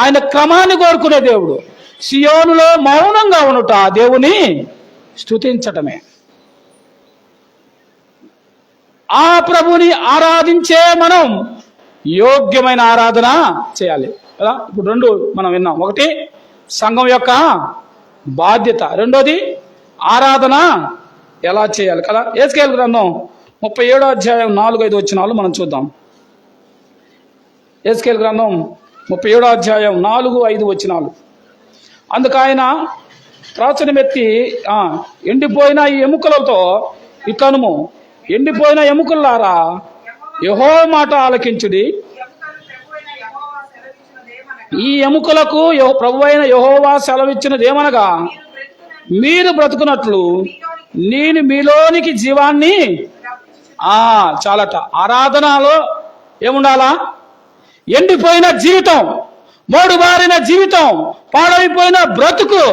ఆయన క్రమాన్ని కోరుకునే దేవుడు. సియోనులో మౌనంగా ఉండుట దేవుని స్తుతించటమే. ఆ ప్రభుని ఆరాధించే మనం యోగ్యమైన ఆరాధన చేయాలి కదా. ఇప్పుడు రెండు మనం విన్నాం. ఒకటి సంఘం యొక్క బాధ్యత, రెండోది ఆరాధన ఎలా చేయాలి కదా. యేసుకేలు గ్రంథం 37వ అధ్యాయం 4-5 వచనాలు మనం చూద్దాం. యేసుకేలు గ్రంథం 37వ అధ్యాయం 4-5 వచనాలు. అందుకు ఆయన ప్రవచనమెత్తి, ఎండిపోయిన ఈ ఎముకలతో ఇట్లనుము, ఎండిపోయిన ఎముకల్లారా యెహోవా మాట ఆలకించుడి. ఈ ఎముకలకు ప్రభువైన యెహోవా సెలవిచ్చినదేమనగా, మీరు బ్రతుకున్నట్లు నేను మీలోనికి జీవాన్ని. చాలట. ఆరాధనలో ఏముండాలా? ఎండిపోయిన జీవితం, మోడుబారిన జీవితం, పాడైపోయిన బ్రతుకు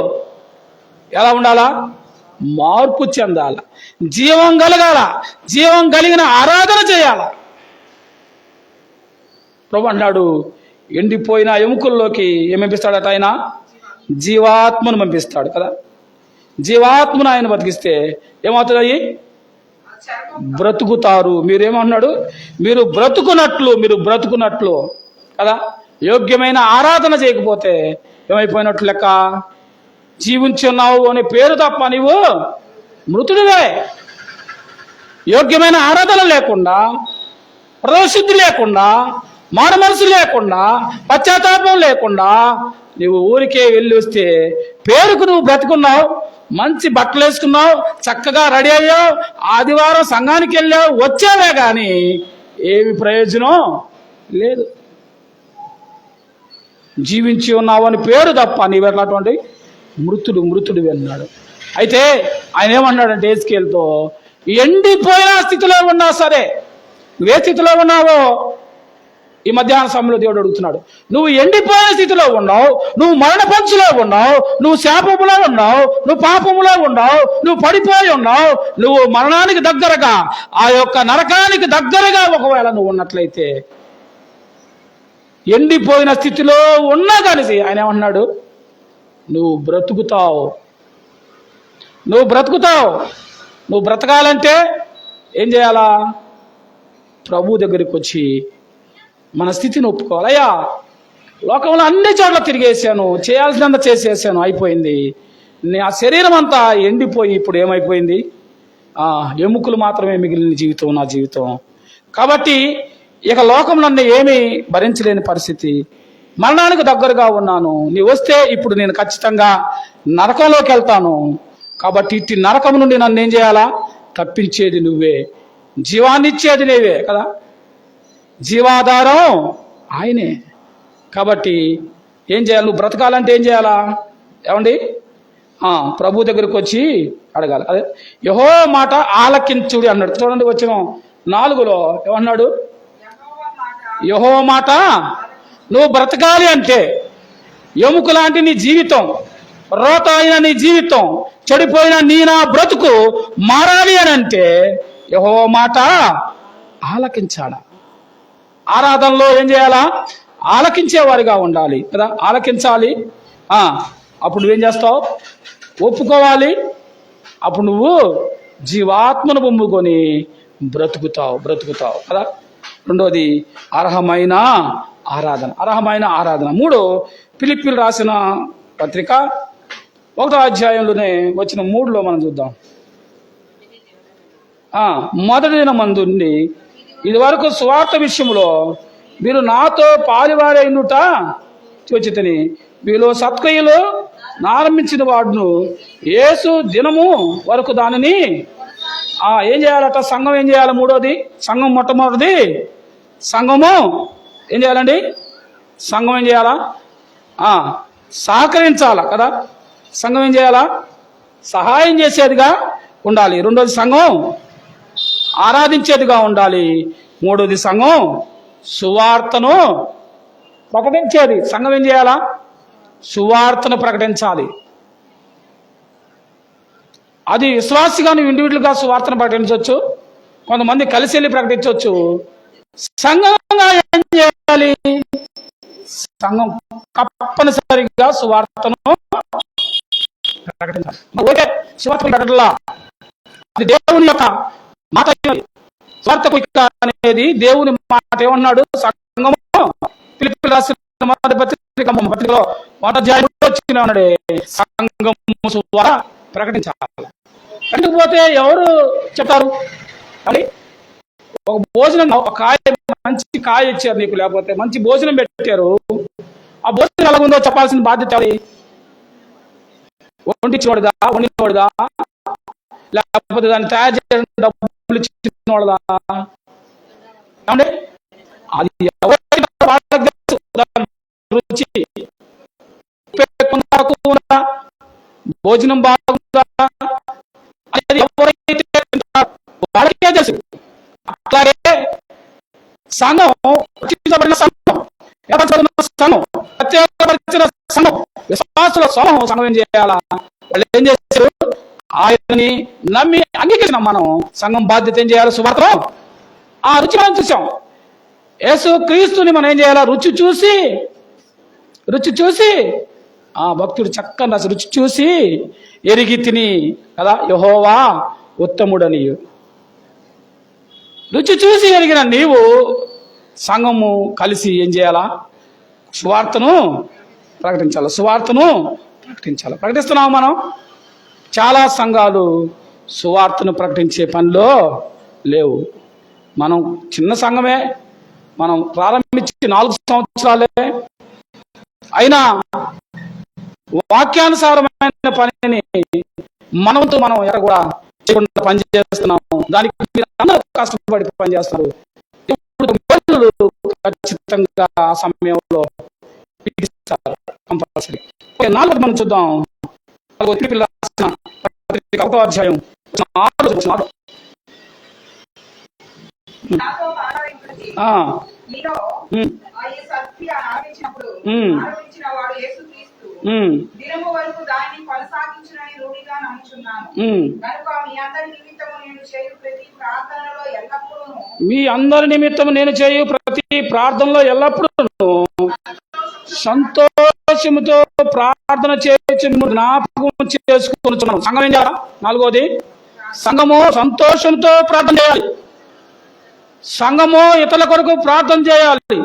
ఎలా ఉండాలా? మార్పు చెందాల, జీవం కలగాల, జీవం కలిగిన ఆరాధన చేయాల. ప్రభు అన్నాడు, ఎండిపోయిన ఎముకల్లోకి ఏం పంపిస్తాడట? ఆయన జీవాత్మను పంపిస్తాడు కదా. జీవాత్మను ఆయన బతికిస్తే ఏమవుతుంది? బ్రతుకుతారు. మీరేమన్నాడు? మీరు బ్రతుకున్నట్లు కదా. యోగ్యమైన ఆరాధన చేయకపోతే ఏమైపోయినట్లు లెక్క? జీవించి ఉన్నావు అనే పేరు తప్ప నీవు మృతుడివే. యోగ్యమైన ఆరాధన లేకుండా, ప్రదర్శుద్ధి లేకుండా, మారు మనసు లేకుండా, పశ్చాత్తాపం లేకుండా నువ్వు ఊరికే వెళ్ళి వస్తే పేరుకు నువ్వు బ్రతుకున్నావు, మంచి బట్టలు వేసుకున్నావు, చక్కగా రెడీ అయ్యావు, ఆదివారం సంఘానికి వెళ్ళావు, వచ్చావే కానీ ఏమి ప్రయోజనం లేదు. జీవించి ఉన్నావు అని పేరు తప్ప నీవెట్లాంటి మృతుడు అన్నాడు. అయితే ఆయన ఏమన్నాడంటే యేసుకేలుతో, ఎండిపోయిన స్థితిలో ఉన్నా సరే, నువ్వే స్థితిలో ఉన్నావో ఈ మధ్యాహ్న సమయంలో దేవుడు అడుగుతున్నాడు. నువ్వు ఎండిపోయిన స్థితిలో ఉన్నావు, నువ్వు మరణ పంచులో ఉన్నావు, నువ్వు శాపములో ఉన్నావు, నువ్వు పాపములో ఉన్నావు, నువ్వు పడిపోయి ఉన్నావు, నువ్వు మరణానికి దగ్గరగా, ఆ యొక్క నరకానికి దగ్గరగా ఒకవేళ నువ్వు ఉన్నట్లయితే, ఎండిపోయిన స్థితిలో ఉన్నా కలిసి ఆయన ఏమన్నాడు? నువ్వు బ్రతుకుతావు. నువ్వు బ్రతకాలంటే ఏం చేయాలా? ప్రభు దగ్గరికి వచ్చి మన స్థితిని ఒప్పుకోవాలి. అయ్యా, లోకంలో అన్ని చోట్ల తిరిగేసాను, చేయాల్సినంత చేసేసాను, అయిపోయింది. ఆ శరీరం అంతా ఎండిపోయి ఇప్పుడు ఏమైపోయింది? ఎముకలు మాత్రమే మిగిలిన జీవితం నా జీవితం. కాబట్టి ఇక లోకం నన్ను ఏమీ భరించలేని పరిస్థితి, మరణానికి దగ్గరగా ఉన్నాను. నీ వస్తే ఇప్పుడు నేను ఖచ్చితంగా నరకంలోకి వెళ్తాను. కాబట్టి ఇట్టి నరకం నుండి నన్ను ఏం చేయాలా? తప్పించేది నువ్వే, జీవాన్నిచ్చేది నీవే కదా, జీవాధారం ఆయనే. కాబట్టి ఏం చేయాలి? నువ్వు బ్రతకాలంటే ఏం చేయాలా? ఏమండి, ప్రభు దగ్గరికి వచ్చి అడగాలి. అదే యెహోవా మాట ఆలకించుడి అన్నాడు. చూడండి వచ్చిన 4లో ఏమన్నాడు? యెహోవా మాట. నువ్వు బ్రతకాలి అంటే, ఎముక లాంటి నీ జీవితం, రోత అయిన నీ జీవితం, చెడిపోయిన నా బ్రతుకు మారాలి అని అంటే యెహోవా మాట ఆలకించాలా. ఆరాధనలో ఏం చేయాలా? ఆలకించేవారిగా ఉండాలి కదా, ఆలకించాలి. అప్పుడు నువ్వేం చేస్తావు? ఒప్పుకోవాలి. అప్పుడు నువ్వు జీవాత్మను పొమ్ముకొని బ్రతుకుతావు కదా. రెండోది అర్హమైన ఆరాధన. 3 ఫిలిప్పీలు రాసిన పత్రిక 1వ అధ్యాయంలోనే వచ్చిన 3లో మనం చూద్దాం. మొదటి దినమందుండి ఇది వరకు సువార్త విషయంలో మీరు నాతో పాలివారైనట చూచితిని. మీలో సత్క్రియలు ఆరంభించిన వాడును యేసు దినము వరకు దానిని ఏం చేయాలట? సంఘం ఏం చేయాలి? 3వది సంఘం. మొట్టమొదటిది సంఘము ఏం చేయాలండి? సంఘం ఏం చేయాలా? సహకరించాలా కదా. సంఘం ఏం చేయాలా? సహాయం చేసేదిగా ఉండాలి. రెండోది సంఘం ఆరాధించేదిగా ఉండాలి. 3వది సంఘం సువార్తను ప్రకటించేది. సంఘం ఏం చేయాలా? సువార్తను ప్రకటించాలి. అది విశ్వాసిగా నువ్వు ఇండివిజువల్గా సువార్తను ప్రకటించవచ్చు, కొంతమంది కలిసి వెళ్ళి ప్రకటించవచ్చు. సంఘంగా ఏం చేయాలి? సంఘం తప్పనిసరిగా సువార్తను ప్రకటించాలి. ఓకే, సువార్త ప్రకటనలా అది దేవుని యొక్క మాట. స్వార్థకు అనేది దేవుని మాట. ఏమన్నాడు? సంఘము ఫిలిప్పీయులకు రాసిన మొదటి పత్రికలో 1వ అధ్యాయంలో వచ్చినాడే సంఘము సువార్త ప్రకటించాలి. ప్రకటించకపోతే ఎవరు చెప్తారు? ఒక భోజనం, ఒక కాయ, మంచి కాయ ఇచ్చారు నీకు, లేకపోతే మంచి భోజనం పెట్టారు, ఆ భోజనం ఎలా ఉందో చెప్పాల్సిన బాధ్యత వండించినోడుగా, వండినోడుగా, లేకపోతే దాన్ని తయారు చేయడం డబ్బులు ఇచ్చినోడుగా? అంటే అది ఎవరైతే వాళ్ళకి తెలుసు రుచి, భోజనం బాగుందా అనేది ఎవరైతే వాళ్ళకే తెలుసు. అట్లాగే సంఘం, రక్షించబడిన సంఘం, సంఘం, ప్రత్యేకపరిచిన సంఘం, విశ్వాసుల సంఘం ఏం చేయాలా? వాళ్ళు ఏం చేశారు? ఆయన్ని నమ్మి అంగీకరించినాం మనం. సంఘం బాధ్యత ఏం చేయాలి? సువార్త. ఆ రుచి మనం చూసాం. యేసు క్రీస్తుని మనం ఏం చేయాలా? రుచి చూసి భక్తుడు చక్కని రాసి, రుచి చూసి ఎరిగి తిని కదా యెహోవా ఉత్తముడని. రుచి చూసి ఎరిగిన నీవు సంఘము కలిసి ఏం చేయాలా? సువార్తను ప్రకటించాలి. ప్రకటిస్తున్నాము మనం. చాలా సంఘాలు సువార్తను ప్రకటించే పనిలో లేవు. మనం చిన్న సంఘమే, మనం ప్రారంభించి 4 సంవత్సరాలే అయినా వాక్యానుసారమైన పనిని మనతో మనం ఎక్కడ కూడా చేయకుండా పనిచేస్తున్నాము. దానికి మీరు అందరూ కష్టపడి పనిచేస్తారు. ఇప్పుడు ఖచ్చితంగా ఆ సమయంలో కంపల్సరీ. 4 మనం చూద్దాం. 1వ అధ్యాయం 6. మీ అందరి నిమిత్తము నేను చేయు ప్రతి ప్రార్థనలో ఎల్లప్పుడూ సంతోషముతో ప్రార్థన చేసి జ్ఞాపకం చేసుకుంటున్నాను. సంఘం ఏం చేయాలి? 4వది సంఘము సంతోషంతో ప్రార్థన చేయాలి. సంఘము ఇతరుల కొరకు ప్రార్థన చేయాలి.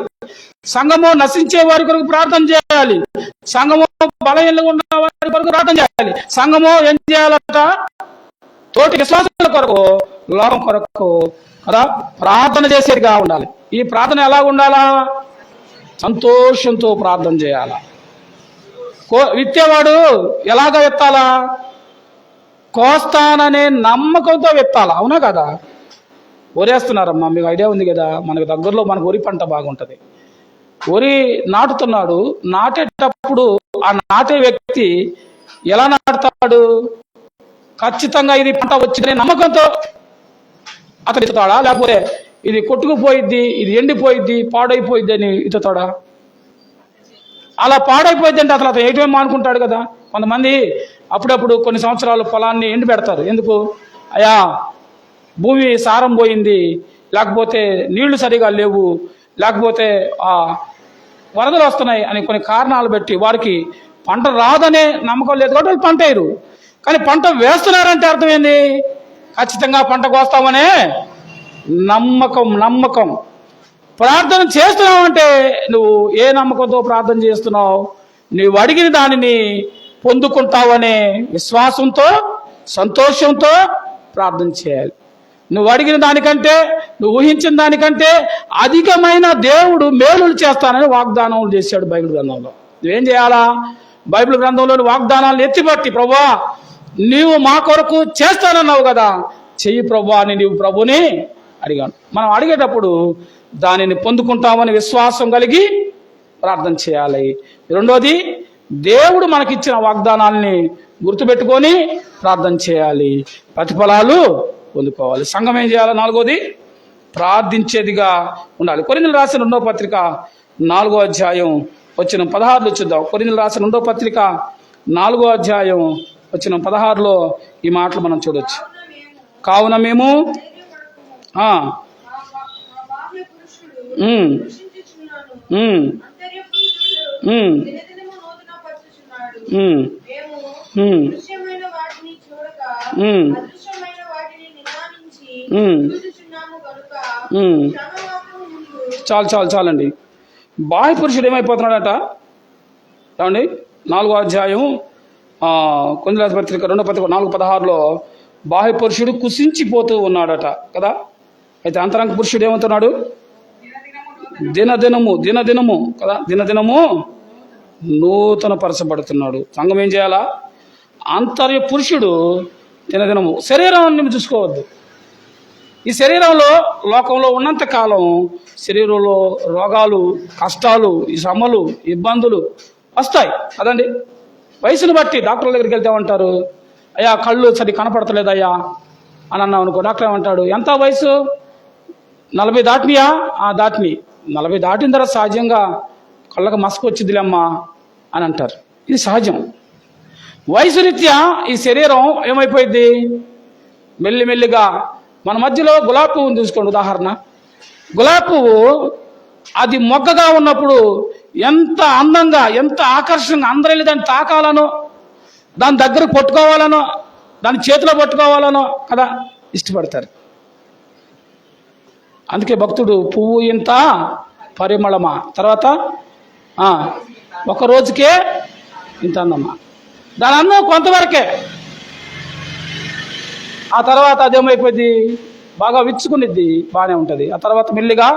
సంఘము నశించే వారి కొరకు ప్రార్థన చేయాలి. సంఘము బలహీనంగా ఉన్న వారి కొరకు ప్రార్థన చేయాలి. సంఘము ఏం చేయాలట? తోటి విశ్వాసాల కొరకు, లోకం కొరకు కదా ప్రార్థన చేసేదిగా ఉండాలి. ఈ ప్రార్థన ఎలా ఉండాలా? సంతోషంతో ప్రార్థన చేయాలా. విత్తేవాడు ఎలాగ విత్తాలా? కోస్తాననే నమ్మకంతో విత్తాలి. అవునా కదా? వరేస్తున్నారమ్మా, మీకు ఐడియా ఉంది కదా, మనకు దగ్గరలో మనకు వరి పంట బాగుంటుంది. వరి నాటుతున్నాడు, నాటేటప్పుడు ఆ నాటే వ్యక్తి ఎలా నాటుతాడు? ఖచ్చితంగా ఇది పంట వచ్చిందనే నమ్మకంతో అతను ఇస్తాడా, లేకపోతే ఇది కొట్టుకుపోయిద్ది, ఇది ఎండిపోయిద్ది, పాడైపోయిద్ది అని ఇస్తాడా? అలా పాడైపోయిద్ది అంటే అసలు అతను ఏమేమి అనుకుంటాడు కదా. కొంతమంది అప్పుడప్పుడు కొన్ని సంవత్సరాలు పొలాన్ని ఎండి పెడతారు. ఎందుకు? అయ్యా భూమి సారం పోయింది, లేకపోతే నీళ్లు సరిగా లేవు, లేకపోతే వరదలు వస్తున్నాయి అని కొన్ని కారణాలు పెట్టి వారికి పంట రాదనే నమ్మకం లేదు కాబట్టి వాళ్ళు పంట వేయరు. కానీ పంట వేస్తున్నారంటే అర్థం ఏంది? ఖచ్చితంగా పంట కోస్తామనే నమ్మకం. ప్రార్థన చేస్తున్నావు అంటే నువ్వు ఏ నమ్మకంతో ప్రార్థన చేస్తున్నావు? నువ్వు అడిగిన దానిని పొందుకుంటావనే విశ్వాసంతో, సంతోషంతో ప్రార్థన చేయాలి. నువ్వు అడిగిన దానికంటే, నువ్వు ఊహించిన దానికంటే అధికమైన దేవుడు మేలులు చేస్తానని వాగ్దానాలు చేశాడు బైబిల్ గ్రంథంలో. నువ్వేం చేయాలా? బైబిల్ గ్రంథంలోని వాగ్దానాలను ఎత్తిపట్టి, ప్రభువా నీవు మా కొరకు చేస్తానన్నావు కదా, చెయ్యి ప్రభువా అని నీవు ప్రభుని అడిగాను. మనం అడిగేటప్పుడు దానిని పొందుకుంటామని విశ్వాసం కలిగి ప్రార్థన చేయాలి. రెండోది, దేవుడు మనకిచ్చిన వాగ్దానాల్ని గుర్తుపెట్టుకొని ప్రార్థన చేయాలి, ప్రతిఫలాలు పొందుకోవాలి. సంఘం ఏం చేయాలి? నాలుగోది, ప్రార్థించేదిగా ఉండాలి. కొరింథీయులకు రాసిన 2వ పత్రిక 4వ అధ్యాయం వచ్చిన 16 చూద్దాం. కొరింథీయులకు రాసిన 2వ పత్రిక 4వ అధ్యాయం వచ్చిన 16లో ఈ మాటలు మనం చూడొచ్చు. కావున మేము చాలండి. బాహ్య పురుషుడు ఏమైపోతున్నాడట? ఏమండి? 4వ అధ్యాయం కొరింథీయుల పత్రిక 2వ పత్రిక 4:16లో బాహ్య పురుషుడు కుసించిపోతూ ఉన్నాడట కదా. అయితే అంతరంగ పురుషుడు ఏమవుతున్నాడు? దినదినము కదా, దినదినము నూతన పరచబడుతున్నాడు. సంఘం ఏం చేయాలా? అంతర్య పురుషుడు దినదినము. శరీరాన్ని చూసుకోవద్దు. ఈ శరీరంలో, లోకంలో ఉన్నంత కాలం శరీరంలో రోగాలు, కష్టాలు, ఈ శ్రమలు, ఇబ్బందులు వస్తాయి కదండి. వయసును బట్టి డాక్టర్ల దగ్గరికి వెళ్తే ఏమంటారు? అయ్యా కళ్ళు సరి కనపడతలేదయ్యా అని అన్నాం అనుకో, డాక్టర్ ఏమంటాడు? ఎంత వయసు? 40 దాటినాయా? దాటిని. 40 దాటిన తర్వాత సహజంగా కళ్ళకు మసక వచ్చిద్దిలేమ్మా అని అంటారు. ఇది సహజం. వయసు రీత్యా ఈ శరీరం ఏమైపోయింది? మెల్లిమెల్లిగా మన మధ్యలో గులాబీ పువ్వుని చూసుకోండి ఉదాహరణ. గులాబీ పువ్వు అది మొగ్గగా ఉన్నప్పుడు ఎంత అందంగా, ఎంత ఆకర్షణగా అందరూ వెళ్ళి దాన్ని తాకాలనో, దాని దగ్గర పట్టుకోవాలనో, దాని చేతిలో పట్టుకోవాలనో కదా ఇష్టపడతారు. అందుకే భక్తుడు పువ్వు ఇంత పరిమళమా, తర్వాత ఒక రోజుకే ఇంత అందమ్మా. దాని అందం కొంతవరకే, ఆ తర్వాత అదేమైపోయింది? బాగా విచ్చుకునిద్ది, బాగానే ఉంటుంది. ఆ తర్వాత మెల్లిగా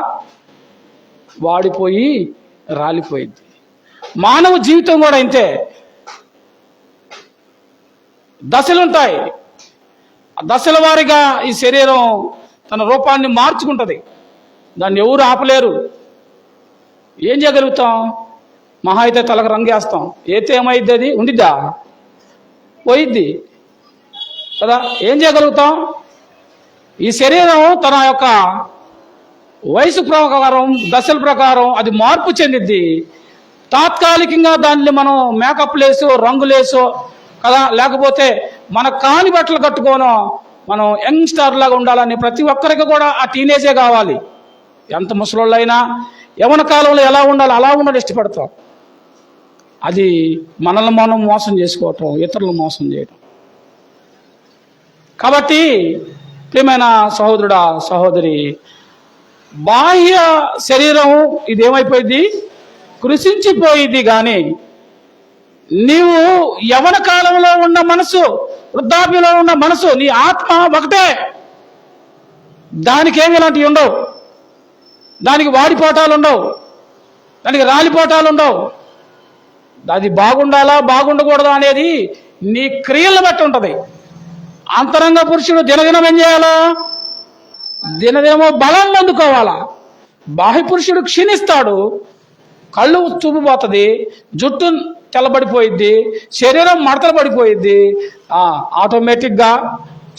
వాడిపోయి రాలిపోయింది. మానవ జీవితం కూడా ఇంతే, దశలుంటాయి. దశల వారీగా ఈ శరీరం తన రూపాన్ని మార్చుకుంటుంది. దాన్ని ఎవరు ఆపలేరు. ఏం చేయగలుగుతాం? మహా అయితే తలకు రంగేస్తాం. ఏతే ఏమైద్ది? అది ఉండిద్దా? పోయిద్ది కదా. ఏం చేయగలుగుతాం? ఈ శరీరం తన యొక్క వయసు ప్రకారం, దశల ప్రకారం అది మార్పు చెందిద్ది. తాత్కాలికంగా దాన్ని మనం మేకప్లేసో, రంగులేసో కదా, లేకపోతే మన కాని బట్టలు కట్టుకోనో మనం యంగ్ స్టార్ లాగా ఉండాలని ప్రతి ఒక్కరికి కూడా ఆ టీనేజే కావాలి. ఎంత ముసలోళ్ళైనా యవ్వన కాలంలో ఎలా ఉండాలో అలా ఉండాలి ఇష్టపడతాం. అది మనల్ని మనం మోసం చేసుకోవటం, ఇతరులను మోసం చేయటం. కాబట్టి ప్రియమైన సహోదరుడా, సహోదరి, బాహ్య శరీరం ఇదేమైపోయింది? కృషించిపోయింది. కానీ నీవు యవ్వన కాలంలో ఉన్న మనసు, వృద్ధాప్యంలో ఉన్న మనసు, నీ ఆత్మ ఒకటే. దానికేమి ఇలాంటివి ఉండవు. దానికి వాడిపోటాలు ఉండవు, దానికి రాలిపోటాలు ఉండవు. అది బాగుండాలా బాగుండకూడదా అనేది నీ క్రియలను బట్టి ఉంటుంది. అంతరంగ పురుషుడు దినదినం ఏం చేయాలా? దినదినము బలం పొందుకోవాలా. బాహ్య పురుషుడు క్షీణిస్తాడు, కళ్ళు చూపుపోతుంది, జుట్టు తెల్లబడిపోయిద్ది, శరీరం మడతలు పడిపోయిద్ది, ఆటోమేటిక్గా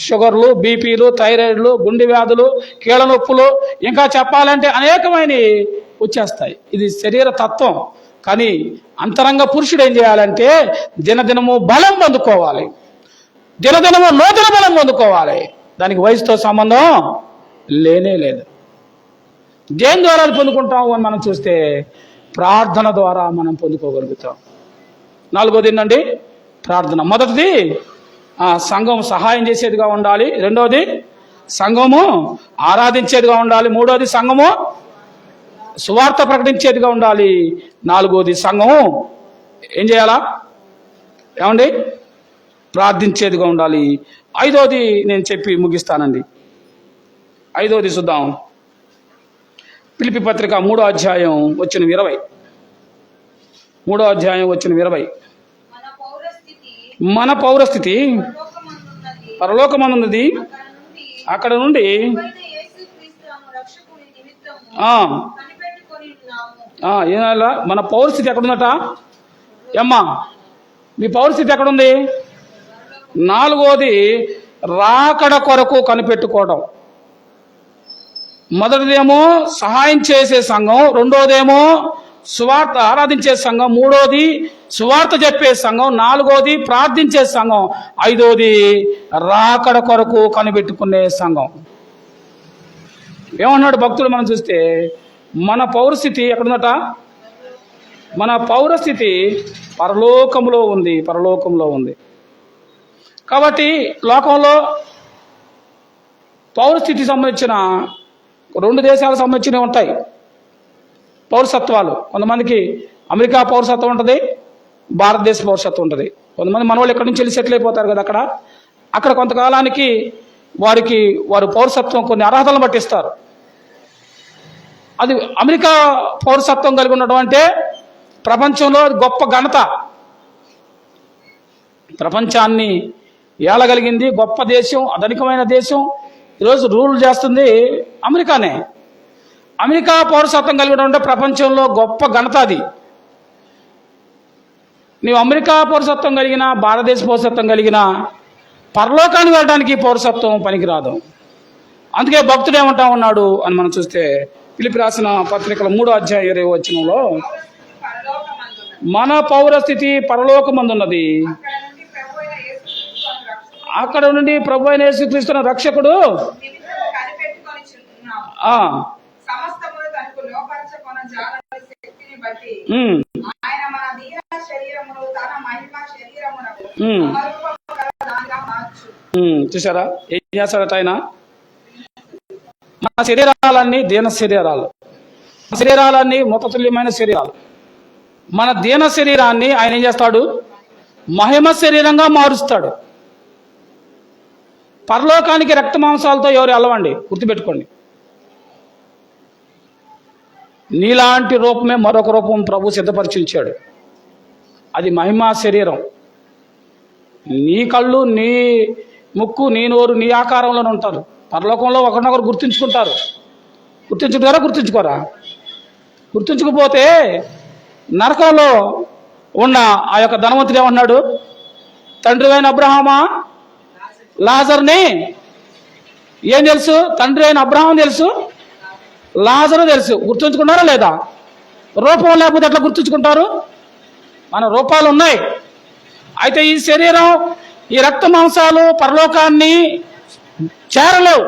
షుగర్లు, బీపీలు, థైరాయిడ్లు, గుండె వ్యాధులు, కీళ్ళ నొప్పులు, ఇంకా చెప్పాలంటే అనేకమైనవి వచ్చేస్తాయి. ఇది శరీర తత్వం. కానీ అంతరంగ పురుషుడు ఏం చేయాలంటే దినదినము బలం పొందుకోవాలి, దినదినము నూతన బలం పొందుకోవాలి. దానికి వయసుతో సంబంధం లేనే లేదు. దేని ద్వారా పొందుకుంటాము అని మనం చూస్తే ప్రార్థన ద్వారా మనం పొందుకోగలుగుతాం. నాలుగోది ఏంటండి? ప్రార్థన. మొదటిది సంఘం సహాయం చేసేదిగా ఉండాలి. రెండవది సంఘము ఆరాధించేదిగా ఉండాలి. మూడవది సంఘము సువార్త ప్రకటించేదిగా ఉండాలి. నాలుగోది సంఘము ఏం చేయాలా? ఏమండి? ప్రార్థించేదిగా ఉండాలి. ఐదోది నేను చెప్పి ముగిస్తానండి. ఐదోది చూద్దాం. ఫిలిప్పీ పత్రిక 3వ అధ్యాయం వచ్చిన 20. 3వ అధ్యాయం వచ్చిన 20. మన పౌరస్థితి పరలోకమందున్నది, అక్కడ నుండి ఏమన్నా మన పౌరస్థితి ఎక్కడుందట? ఏమ్మా మీ పౌరస్థితి ఎక్కడుంది? నాలుగోది రాకడ కొరకు కనిపెట్టుకోవడం. మొదటిదేమో సహాయం చేసే సంఘం, రెండోదేమో సువార్త ఆరాధించే సంఘం, మూడోది సువార్త చెప్పే సంఘం, నాలుగోది ప్రార్థించే సంఘం, ఐదోది రాకడ కొరకు కనిపెట్టుకునే సంఘం. ఏమన్నాడు భక్తుడు? మనం చూస్తే మన పౌరస్థితి ఎక్కడుందట? మన పౌరస్థితి పరలోకంలో ఉంది, పరలోకంలో ఉంది. కాబట్టి లోకంలో పౌరస్థితికి సంబంధించిన 2 దేశాలకు సంబంధించినవి ఉంటాయి పౌరసత్వాలు. కొంతమందికి అమెరికా పౌరసత్వం ఉంటుంది, భారతదేశ పౌరసత్వం ఉంటుంది. కొంతమంది మన వాళ్ళు ఎక్కడి నుంచి వెళ్ళి సెటిల్ అయిపోతారు కదా, అక్కడ కొంతకాలానికి వారు పౌరసత్వం కొన్ని అర్హతలను పట్టిస్తారు. అది అమెరికా పౌరసత్వం కలిగి ఉండడం అంటే ప్రపంచంలో గొప్ప ఘనత. ప్రపంచాన్ని ఏలగలిగింది గొప్ప దేశం, ధనికమైన దేశం. ఈరోజు రూల్ చేస్తుంది అమెరికానే. అమెరికా పౌరసత్వం కలిగి ఉండడం అంటే ప్రపంచంలో గొప్ప ఘనత అది. నీవు అమెరికా పౌరసత్వం కలిగిన, భారతదేశ పౌరసత్వం కలిగిన పరలోకానికి వెళ్ళడానికి పౌరసత్వం పనికిరాదు. అందుకే భక్తుడు ఏమంటా ఉన్నాడు అని మనం చూస్తే ఫిలిప్పీ రాసిన పత్రికల 3వ అధ్యాయం 20వ వచనంలో మన పౌరస్థితి పరలోకమందున్నది, అక్కడ నుండి ప్రభు అయిన యేసుక్రీస్తు రక్షకుడు చూసారా ఏం చేస్తాడట ఆయన? మన శరీరాలన్నీ దీన శరీరాలు, శరీరాలన్నీ మృతతుల్యమైన శరీరాలు. మన దీన శరీరాన్ని ఆయన ఏం చేస్తాడు? మహిమ శరీరంగా మారుస్తాడు. పరలోకానికి రక్త మాంసాలతో ఎవరు వెళ్ళవండి, గుర్తుపెట్టుకోండి. నీలాంటి రూపమే మరొక రూపం ప్రభు సిద్ధపరిచి ఉంచాడు. అది మహిమా శరీరం. నీ కళ్ళు, నీ ముక్కు, నీ నోరు నీ ఆకారంలోనే ఉంటారు. పరలోకంలో ఒకరినొకరు గుర్తుంచుకుంటారు. గుర్తుంచుకోరా? గుర్తుంచుకుపోతే నరకంలో ఉన్న ఆ యొక్క ధనవంతుడు ఏమన్నాడు? తండ్రి అయిన అబ్రహామా, లాజర్ని ఏం తెలుసు? తండ్రి అయిన అబ్రహాం తెలుసు, లాజరు తెలుసు. గుర్తుంచుకున్నారా లేదా? రూపం లేకపోతే ఎట్లా గుర్తుంచుకుంటారు? మన రూపాలు ఉన్నాయి. అయితే ఈ శరీరం, ఈ రక్త మాంసాలు పరలోకాన్ని చేరలేవు.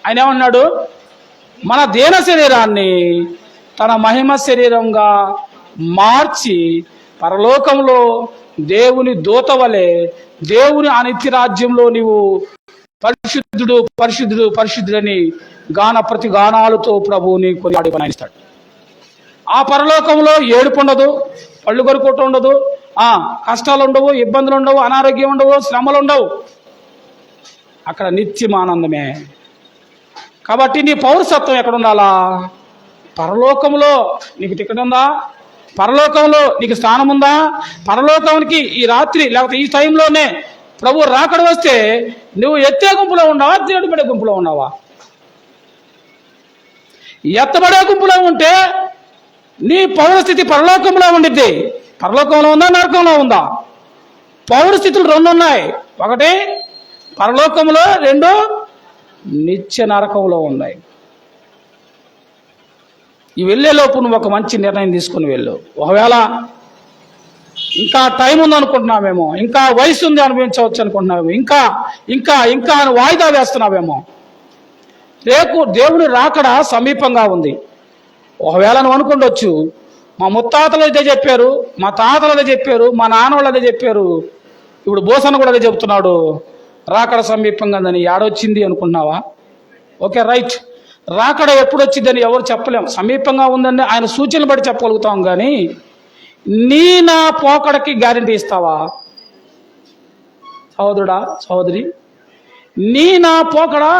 ఆయన ఏమన్నాడు? మన దీన శరీరాన్ని తన మహిమ శరీరంగా మార్చి పరలోకంలో దేవుని దూత వలె దేవుని అనిత్య రాజ్యంలో నీవు పరిశుద్ధుడు పరిశుద్ధుడు పరిశుద్ధుడని ప్రతి గానాలతో ప్రభువుని కొనియాడిస్తాడు. ఆ పరలోకంలో ఏడుపు ఉండదు, పళ్ళు కొరుకోవటం ఉండదు, కష్టాలు ఉండవు, ఇబ్బందులు ఉండవు, అనారోగ్యం ఉండవు, శ్రమలు ఉండవు. అక్కడ నిత్యం ఆనందమే. కాబట్టి నీ పౌరసత్వం ఎక్కడ ఉండాలా? పరలోకంలో. నీకు టికెట్ ఉందా? పరలోకంలో నీకు స్థానం ఉందా? పరలోకానికి ఈ రాత్రి లేకపోతే ఈ టైంలోనే ప్రభు రాకడ వస్తే నువ్వు ఎత్తే గుంపులో ఉన్నావా, దిగబడే గుంపులో ఉన్నావా? ఎత్తబడే గుంపులో ఉంటే నీ పౌరస్థితి పరలోకంలో ఉండిద్ది. పరలోకంలో ఉందా, నరకంలో ఉందా? పౌరస్థితులు రెండు ఉన్నాయి. ఒకటి పరలోకంలో, రెండు నిత్య నరకంలో ఉన్నాయి. ఈ వెళ్ళేలోపు నువ్వు ఒక మంచి నిర్ణయం తీసుకుని వెళ్ళు. ఒకవేళ ఇంకా టైం ఉంది అనుకుంటున్నావేమో, ఇంకా వయసు ఉంది అనుభవించవచ్చు అనుకుంటున్నావేమో, ఇంకా ఇంకా ఇంకా వాయిదా వేస్తున్నావేమో. రేపు దేవుని రాకడ సమీపంగా ఉంది. ఒకవేళ నువ్వు అనుకుండొచ్చు, మా ముత్తాతలు అదే చెప్పారు, మా తాతలు అదే చెప్పారు, మా నాన్న వాళ్ళు అదే చెప్పారు, ఇప్పుడు బోసన్న కూడా అదే చెబుతున్నాడు, రాకడ సమీపంగా ఉందని. ఏడొచ్చింది అనుకున్నావా? Okay, right. రాకడ ఎప్పుడు వచ్చిందని ఎవరు చెప్పలేం. సమీపంగా ఉందని ఆయన సూచనలు బట్టి చెప్పగలుగుతాం. కానీ నీ నా పోకడకి గ్యారంటీ ఇస్తావా సహోదరుడా, సహోదరి? నీ నా పోకడా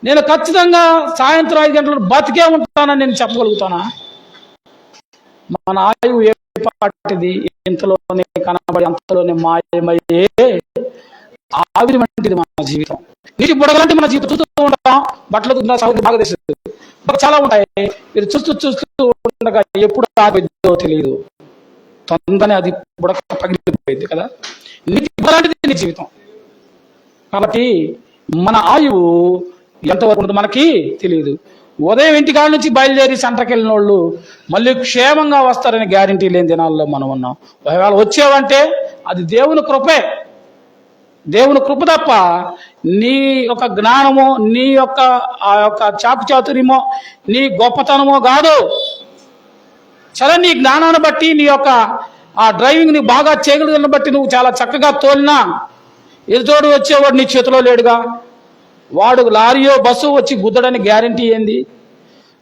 నేను ఖచ్చితంగా సాయంత్రం 5 గంటలు బతికే ఉంటానని నేను చెప్పగలుగుతానా? మన ఆయువు ఏ పాటిది? ఇంతలోనే కనబడి అంతలోనే మాయమయ్యే ఆవిరి వంటిది మన జీవితం. నీటి బుడగలంటే మన జీవితం చూస్తూ ఉంటాం. బట్టలు బాగా తెలుస్తుంది, చాలా ఉంటాయి. మీరు చూస్తూ ఉండగా ఎప్పుడు ఆగిద్దో తెలియదు. తొందరనే అది బుడక పగిలిపోయింది కదా. నీటి బుడగలాంటిది నీ జీవితం. కాబట్టి మన ఆయువు ఎంతవరకు ఉంటుందో మనకి తెలియదు. ఉదయం ఇంటికాడ నుంచి బయలుదేరి సెంటర్కి వెళ్ళిన వాళ్ళు మళ్ళీ క్షేమంగా వస్తారని గ్యారంటీ లేని దినాల్లో మనం ఉన్నాం. ఒకవేళ వచ్చేవంటే అది దేవుని కృపే, దేవుని కృప తప్ప నీ యొక్క జ్ఞానమో, నీ యొక్క ఆ యొక్క చాకుచాతుర్యమో, నీ గొప్పతనమో కాదు. సరే, నీ జ్ఞానాన్ని బట్టి, నీ యొక్క ఆ డ్రైవింగ్ ని బాగా చేయగలిగిన బట్టి నువ్వు చాలా చక్కగా తోలినా ఎదుటోడు వచ్చేవాడు నీ చేతిలో లేడుగా. వాడు లారీయో బస్సు వచ్చి గుద్దడని గ్యారంటీ ఏంది?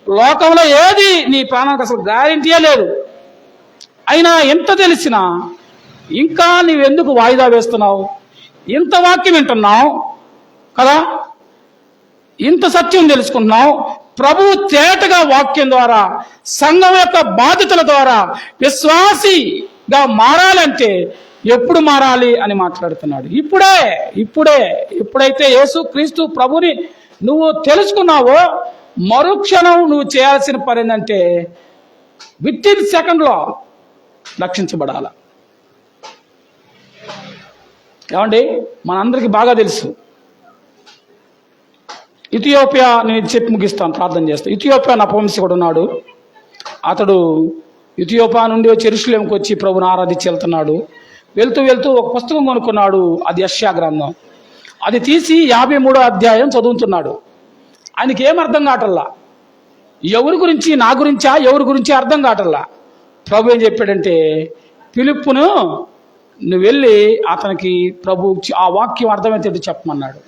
లోకంలో ఏది నీ ప్రాణానికి అసలు గ్యారంటీయే లేదు. అయినా ఎంత తెలిసినా ఇంకా నీవెందుకు వాయిదా వేస్తున్నావు? ఇంత వాక్యం వింటున్నావు కదా, ఇంత సత్యం తెలుసుకుంటున్నావు. ప్రభువు తేటగా వాక్యం ద్వారా, సంఘం యొక్క బాధ్యతల ద్వారా విశ్వాసిగా మారాలంటే ఎప్పుడు మారాలి అని మాట్లాడుతున్నాడు. ఎప్పుడైతే యేసు క్రీస్తు ప్రభుని నువ్వు తెలుసుకున్నావో మరుక్షణం నువ్వు చేయాల్సిన పని ఏంటంటే వితిన్ సెకండ్లో రక్షించబడాల. ఏమండి, మనందరికీ బాగా తెలుసు ఇథియోపియా. నేను చెప్పి ముగిస్తాను, ప్రార్థన చేస్తాను. ఇథియోపియా నపుంసకుడు ఉన్నాడు. అతడు ఇథియోపియా నుండి వచ్చి యెరూషలేముకు వచ్చి ప్రభుని ఆరాధించి వెళ్తున్నాడు. వెళ్తూ వెళ్తూ ఒక పుస్తకం కొనుక్కున్నాడు. అది యెషయా గ్రంథం. అది తీసి 53వ అధ్యాయం చదువుతున్నాడు. ఆయనకి ఏం అర్థం కావటల్లా. ఎవరి గురించి, నా గురించా, ఎవరి గురించి అర్థం కావటల్లా. ప్రభు ఏం చెప్పాడంటే, ఫిలిప్పును నువ్వు వెళ్ళి అతనికి ప్రభు ఆ వాక్యం అర్థమైతే చెప్పమన్నాడు.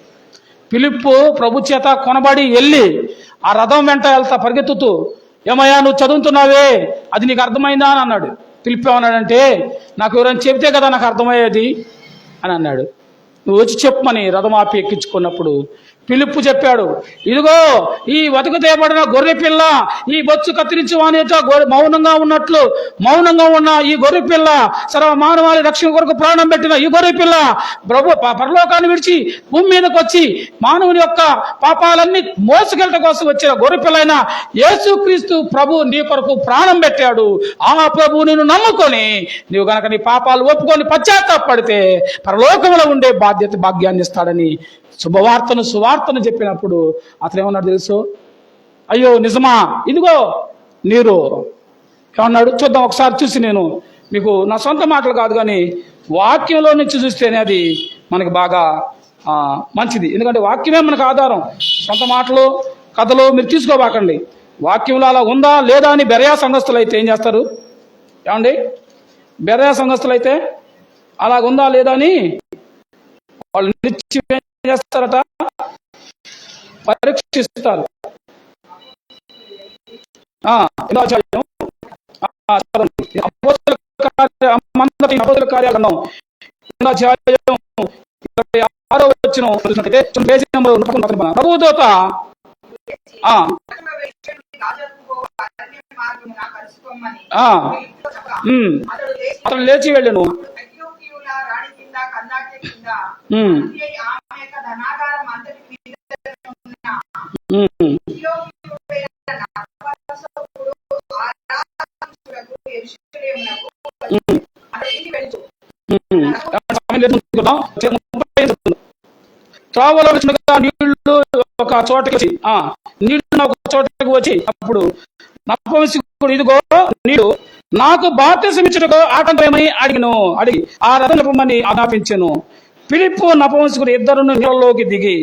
ఫిలిప్పు ప్రభు చేత కొనబడి వెళ్ళి ఆ రథం వెంట వెళ్తా పరిగెత్తుతూ, ఏమయ్యా నువ్వు చదువుతున్నావే, అది నీకు అర్థమైందా అని అన్నాడు. ఫిలిప్పు ఏమన్నాడంటే, నాకు ఎవరైనా చెబితే కదా నాకు అర్థమయ్యేది అని అన్నాడు. నువ్వు వచ్చి చెప్పమని రథం ఆపి ఎక్కించుకున్నప్పుడు ఫిలిప్పు చెప్పాడు, ఇదిగో ఈ వతకు తేబడిన గొర్రె పిల్ల, ఈ బొచ్చు కత్తిరించి వాని మౌనంగా ఉన్నట్లు మౌనంగా ఉన్న ఈ గొర్రె పిల్ల, సర్వ మానవాళి రక్షణ కొరకు ప్రాణం పెట్టిన ఈ గొర్రె పిల్ల ప్రభు పరలోకాన్ని విడిచి భూమి మీదకి వచ్చి మానవుని యొక్క పాపాలన్నీ మోసుకెళ్ళట కోసం వచ్చిన గొర్రె పిల్లైన యేసుక్రీస్తు ప్రభు నీ కొరకు ప్రాణం పెట్టాడు. ఆ ప్రభు నిన్ను నమ్ముకొని నీవు గనక నీ పాపాలు ఒప్పుకొని పశ్చాత్తాపడితే పరలోకంలో ఉండే భాగ్యాన్ని ఇస్తాడని సువార్తను చెప్పినప్పుడు అతను ఏమన్నాడు తెలుసు? అయ్యో నిజమా, ఇదిగో నీరు ఏమన్నాడు చూద్దాం. ఒకసారి చూసి నేను మీకు నా సొంత మాటలు కాదు కానీ వాక్యంలో నుంచి చూస్తేనే అది మనకి బాగా మంచిది. ఎందుకంటే వాక్యమే మనకు ఆధారం. సొంత మాటలు, కథలు మీరు తీసుకోబాకండి. వాక్యంలో అలా ఉందా లేదా అని బెరయా సంఘస్థులు అయితే ఏం చేస్తారు? ఏమండి, బెరయా సంఘస్థులు అయితే అలాగుందా లేదా అని వాళ్ళు నిత్యం చేస్తారట, పరీక్షిస్తారు. ప్రభుదూత అతను లేచి వెళ్ళను. ఉమ్, ఆమె యొక్క ధనాగారం అంతటి మీద ఉన్న ఉమ్, ఇథియోపియుడైన నపుంసకుడు ఆరాధకులకు యెరూషలేమునకు ఉమ్, అతని ఇంటికి వెళ్ళుచు. ఉమ్. సమయం లేదు, ముందుకు వెళ్దాం. 30 త్రోవలో వచ్చినగా నీళ్లు ఒక చోటకి వచ్చి నీళ్లు ఒక చోటకి వచ్చి అప్పుడు నపుంసకుడు, ఇదిగో నీళ్లు, నాకు బాప్తిసం ఇచ్చుటకు ఆటంకమని అడిగి ఆ రథం నడపమని ఆజ్ఞాపించెను. ఫిలిప్పు నపుంసకుడు ఇద్దరును నీళ్ళలోకి దిగి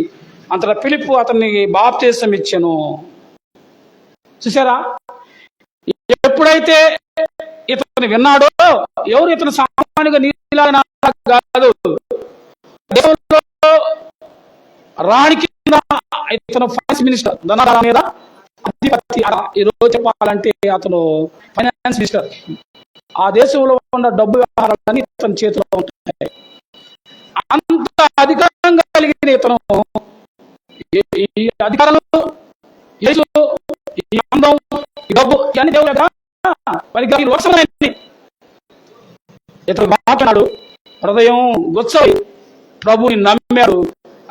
అంతటా ఫిలిప్పు అతన్ని బాప్తిసం ఇచ్చెను. చూసారా, ఎప్పుడైతే ఇతను విన్నాడో, ఎవరు ఇతను సామాన్యంగా నీళ్ళ కాదు, దేవుల్లో రాణి కింద ఇతను ఫైనాన్స్ మినిస్టర్, ధనాల మీద అధిపతి. ఈ రోజు చెప్పాలంటే అతను ఫైనాన్స్ మినిస్టర్. ఆ దేశంలో ఉన్న డబ్బు వ్యవహారాలన్నీ ఇతని చేతిలో ఉంటాయి. అంత అధికారం కలిగిన ఇతను ఈ అధికారంలో ఈ అందం, ఈ డబ్బు, ఇవన్నీ దేవుడు వారికి వర్షమైంది. ఇతను మాట్లాడు, హృదయం గొచ్చయి ప్రభుని నమ్మాడు.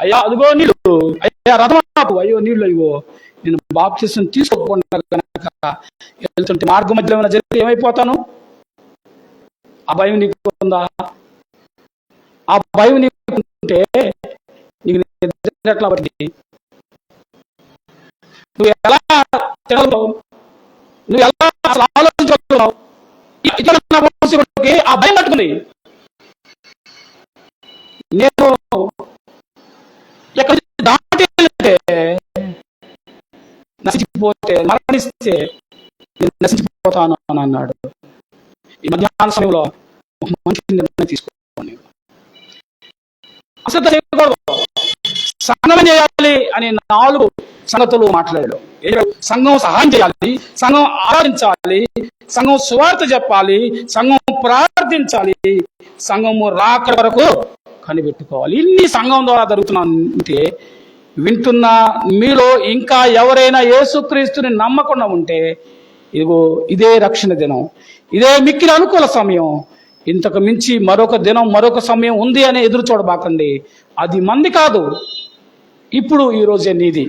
అయ్యా అదిగో నీళ్ళు, అయ్యా రథమాపు, అయ్యో నీళ్ళు, అయ్యో నేను బాప్తిసం తీసుకోకుండా కనుక వెళ్తుంటే మార్గ మధ్యలో జరిగితే ఏమైపోతాను? ఆ భయం నీకు ఉందా? ఆ భయం నీకు ఉంటే నీకు ఎట్లా పడింది? నువ్వు ఎలా తినగలవు? నువ్వు ఎలా అసలు ఆలోచించగలవు? ఆ భయం పట్టుకుంది. నేను ఎక్కడ దాటి నశించిపోతే, మరణిస్తే నేను నశించిపోతాను అని అన్నాడు. ఈ మధ్యాహ్న సమయంలో ఒక మనిషి నిర్ణయం తీసుకోండి. అశ్రద్ధ చేయకూడదు, సంఘం చేయాలి అని 4 సంగతులు మాట్లాడాడు. సంఘం సహాయం చేయాలి, సంఘం ఆరాధించాలి, సంఘం సువార్త చెప్పాలి, సంఘం ప్రార్థించాలి, సంఘము రాకడ వరకు కనిపెట్టుకోవాలి. ఇన్ని సంఘం ద్వారా జరుగుతుంటే వింటున్న మీలో ఇంకా ఎవరైనా యేసుక్రీస్తుని నమ్మకుండా ఉంటే, ఇదిగో ఇదే రక్షణ దినం, ఇదే మిక్కిలి అనుకూల సమయం. ఇంతకు మించి మరొక దినం, మరొక సమయం ఉంది అని ఎదురు చూడబాకండి. అది మంది కాదు, ఇప్పుడు ఈ రోజే నీది.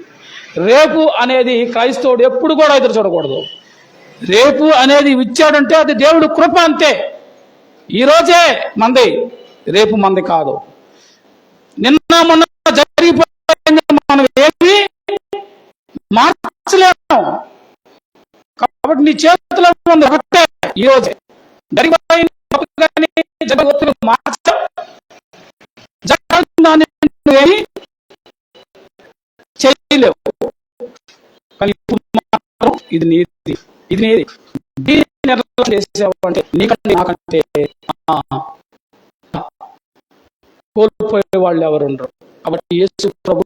రేపు అనేది క్రైస్తవుడు ఎప్పుడు కూడా ఎదురు చూడకూడదు. రేపు అనేది ఇచ్చాడంటే అది దేవుడు కృప, అంతే. ఈరోజే మంది, రేపు మంది కాదు. నిన్న మొన్న జరిగిపోయింది, మనం ఏమి మార్చలేము. కాబట్టి నీ చేతిలో ఉంది ఒకటే, ఈరోజే జరిగిపోయింది. దాన్ని నువ్వేమి చేయలేవు. కానీ ఇప్పుడు మాత్రం ఇది నీది, ఇది నీది. దీన్ని ఎట్లా చేసావంటే నీకంటే నాకంటే కోల్పోయే వాళ్ళు ఎవరు ఉండరు. కాబట్టి యేసు ప్రభు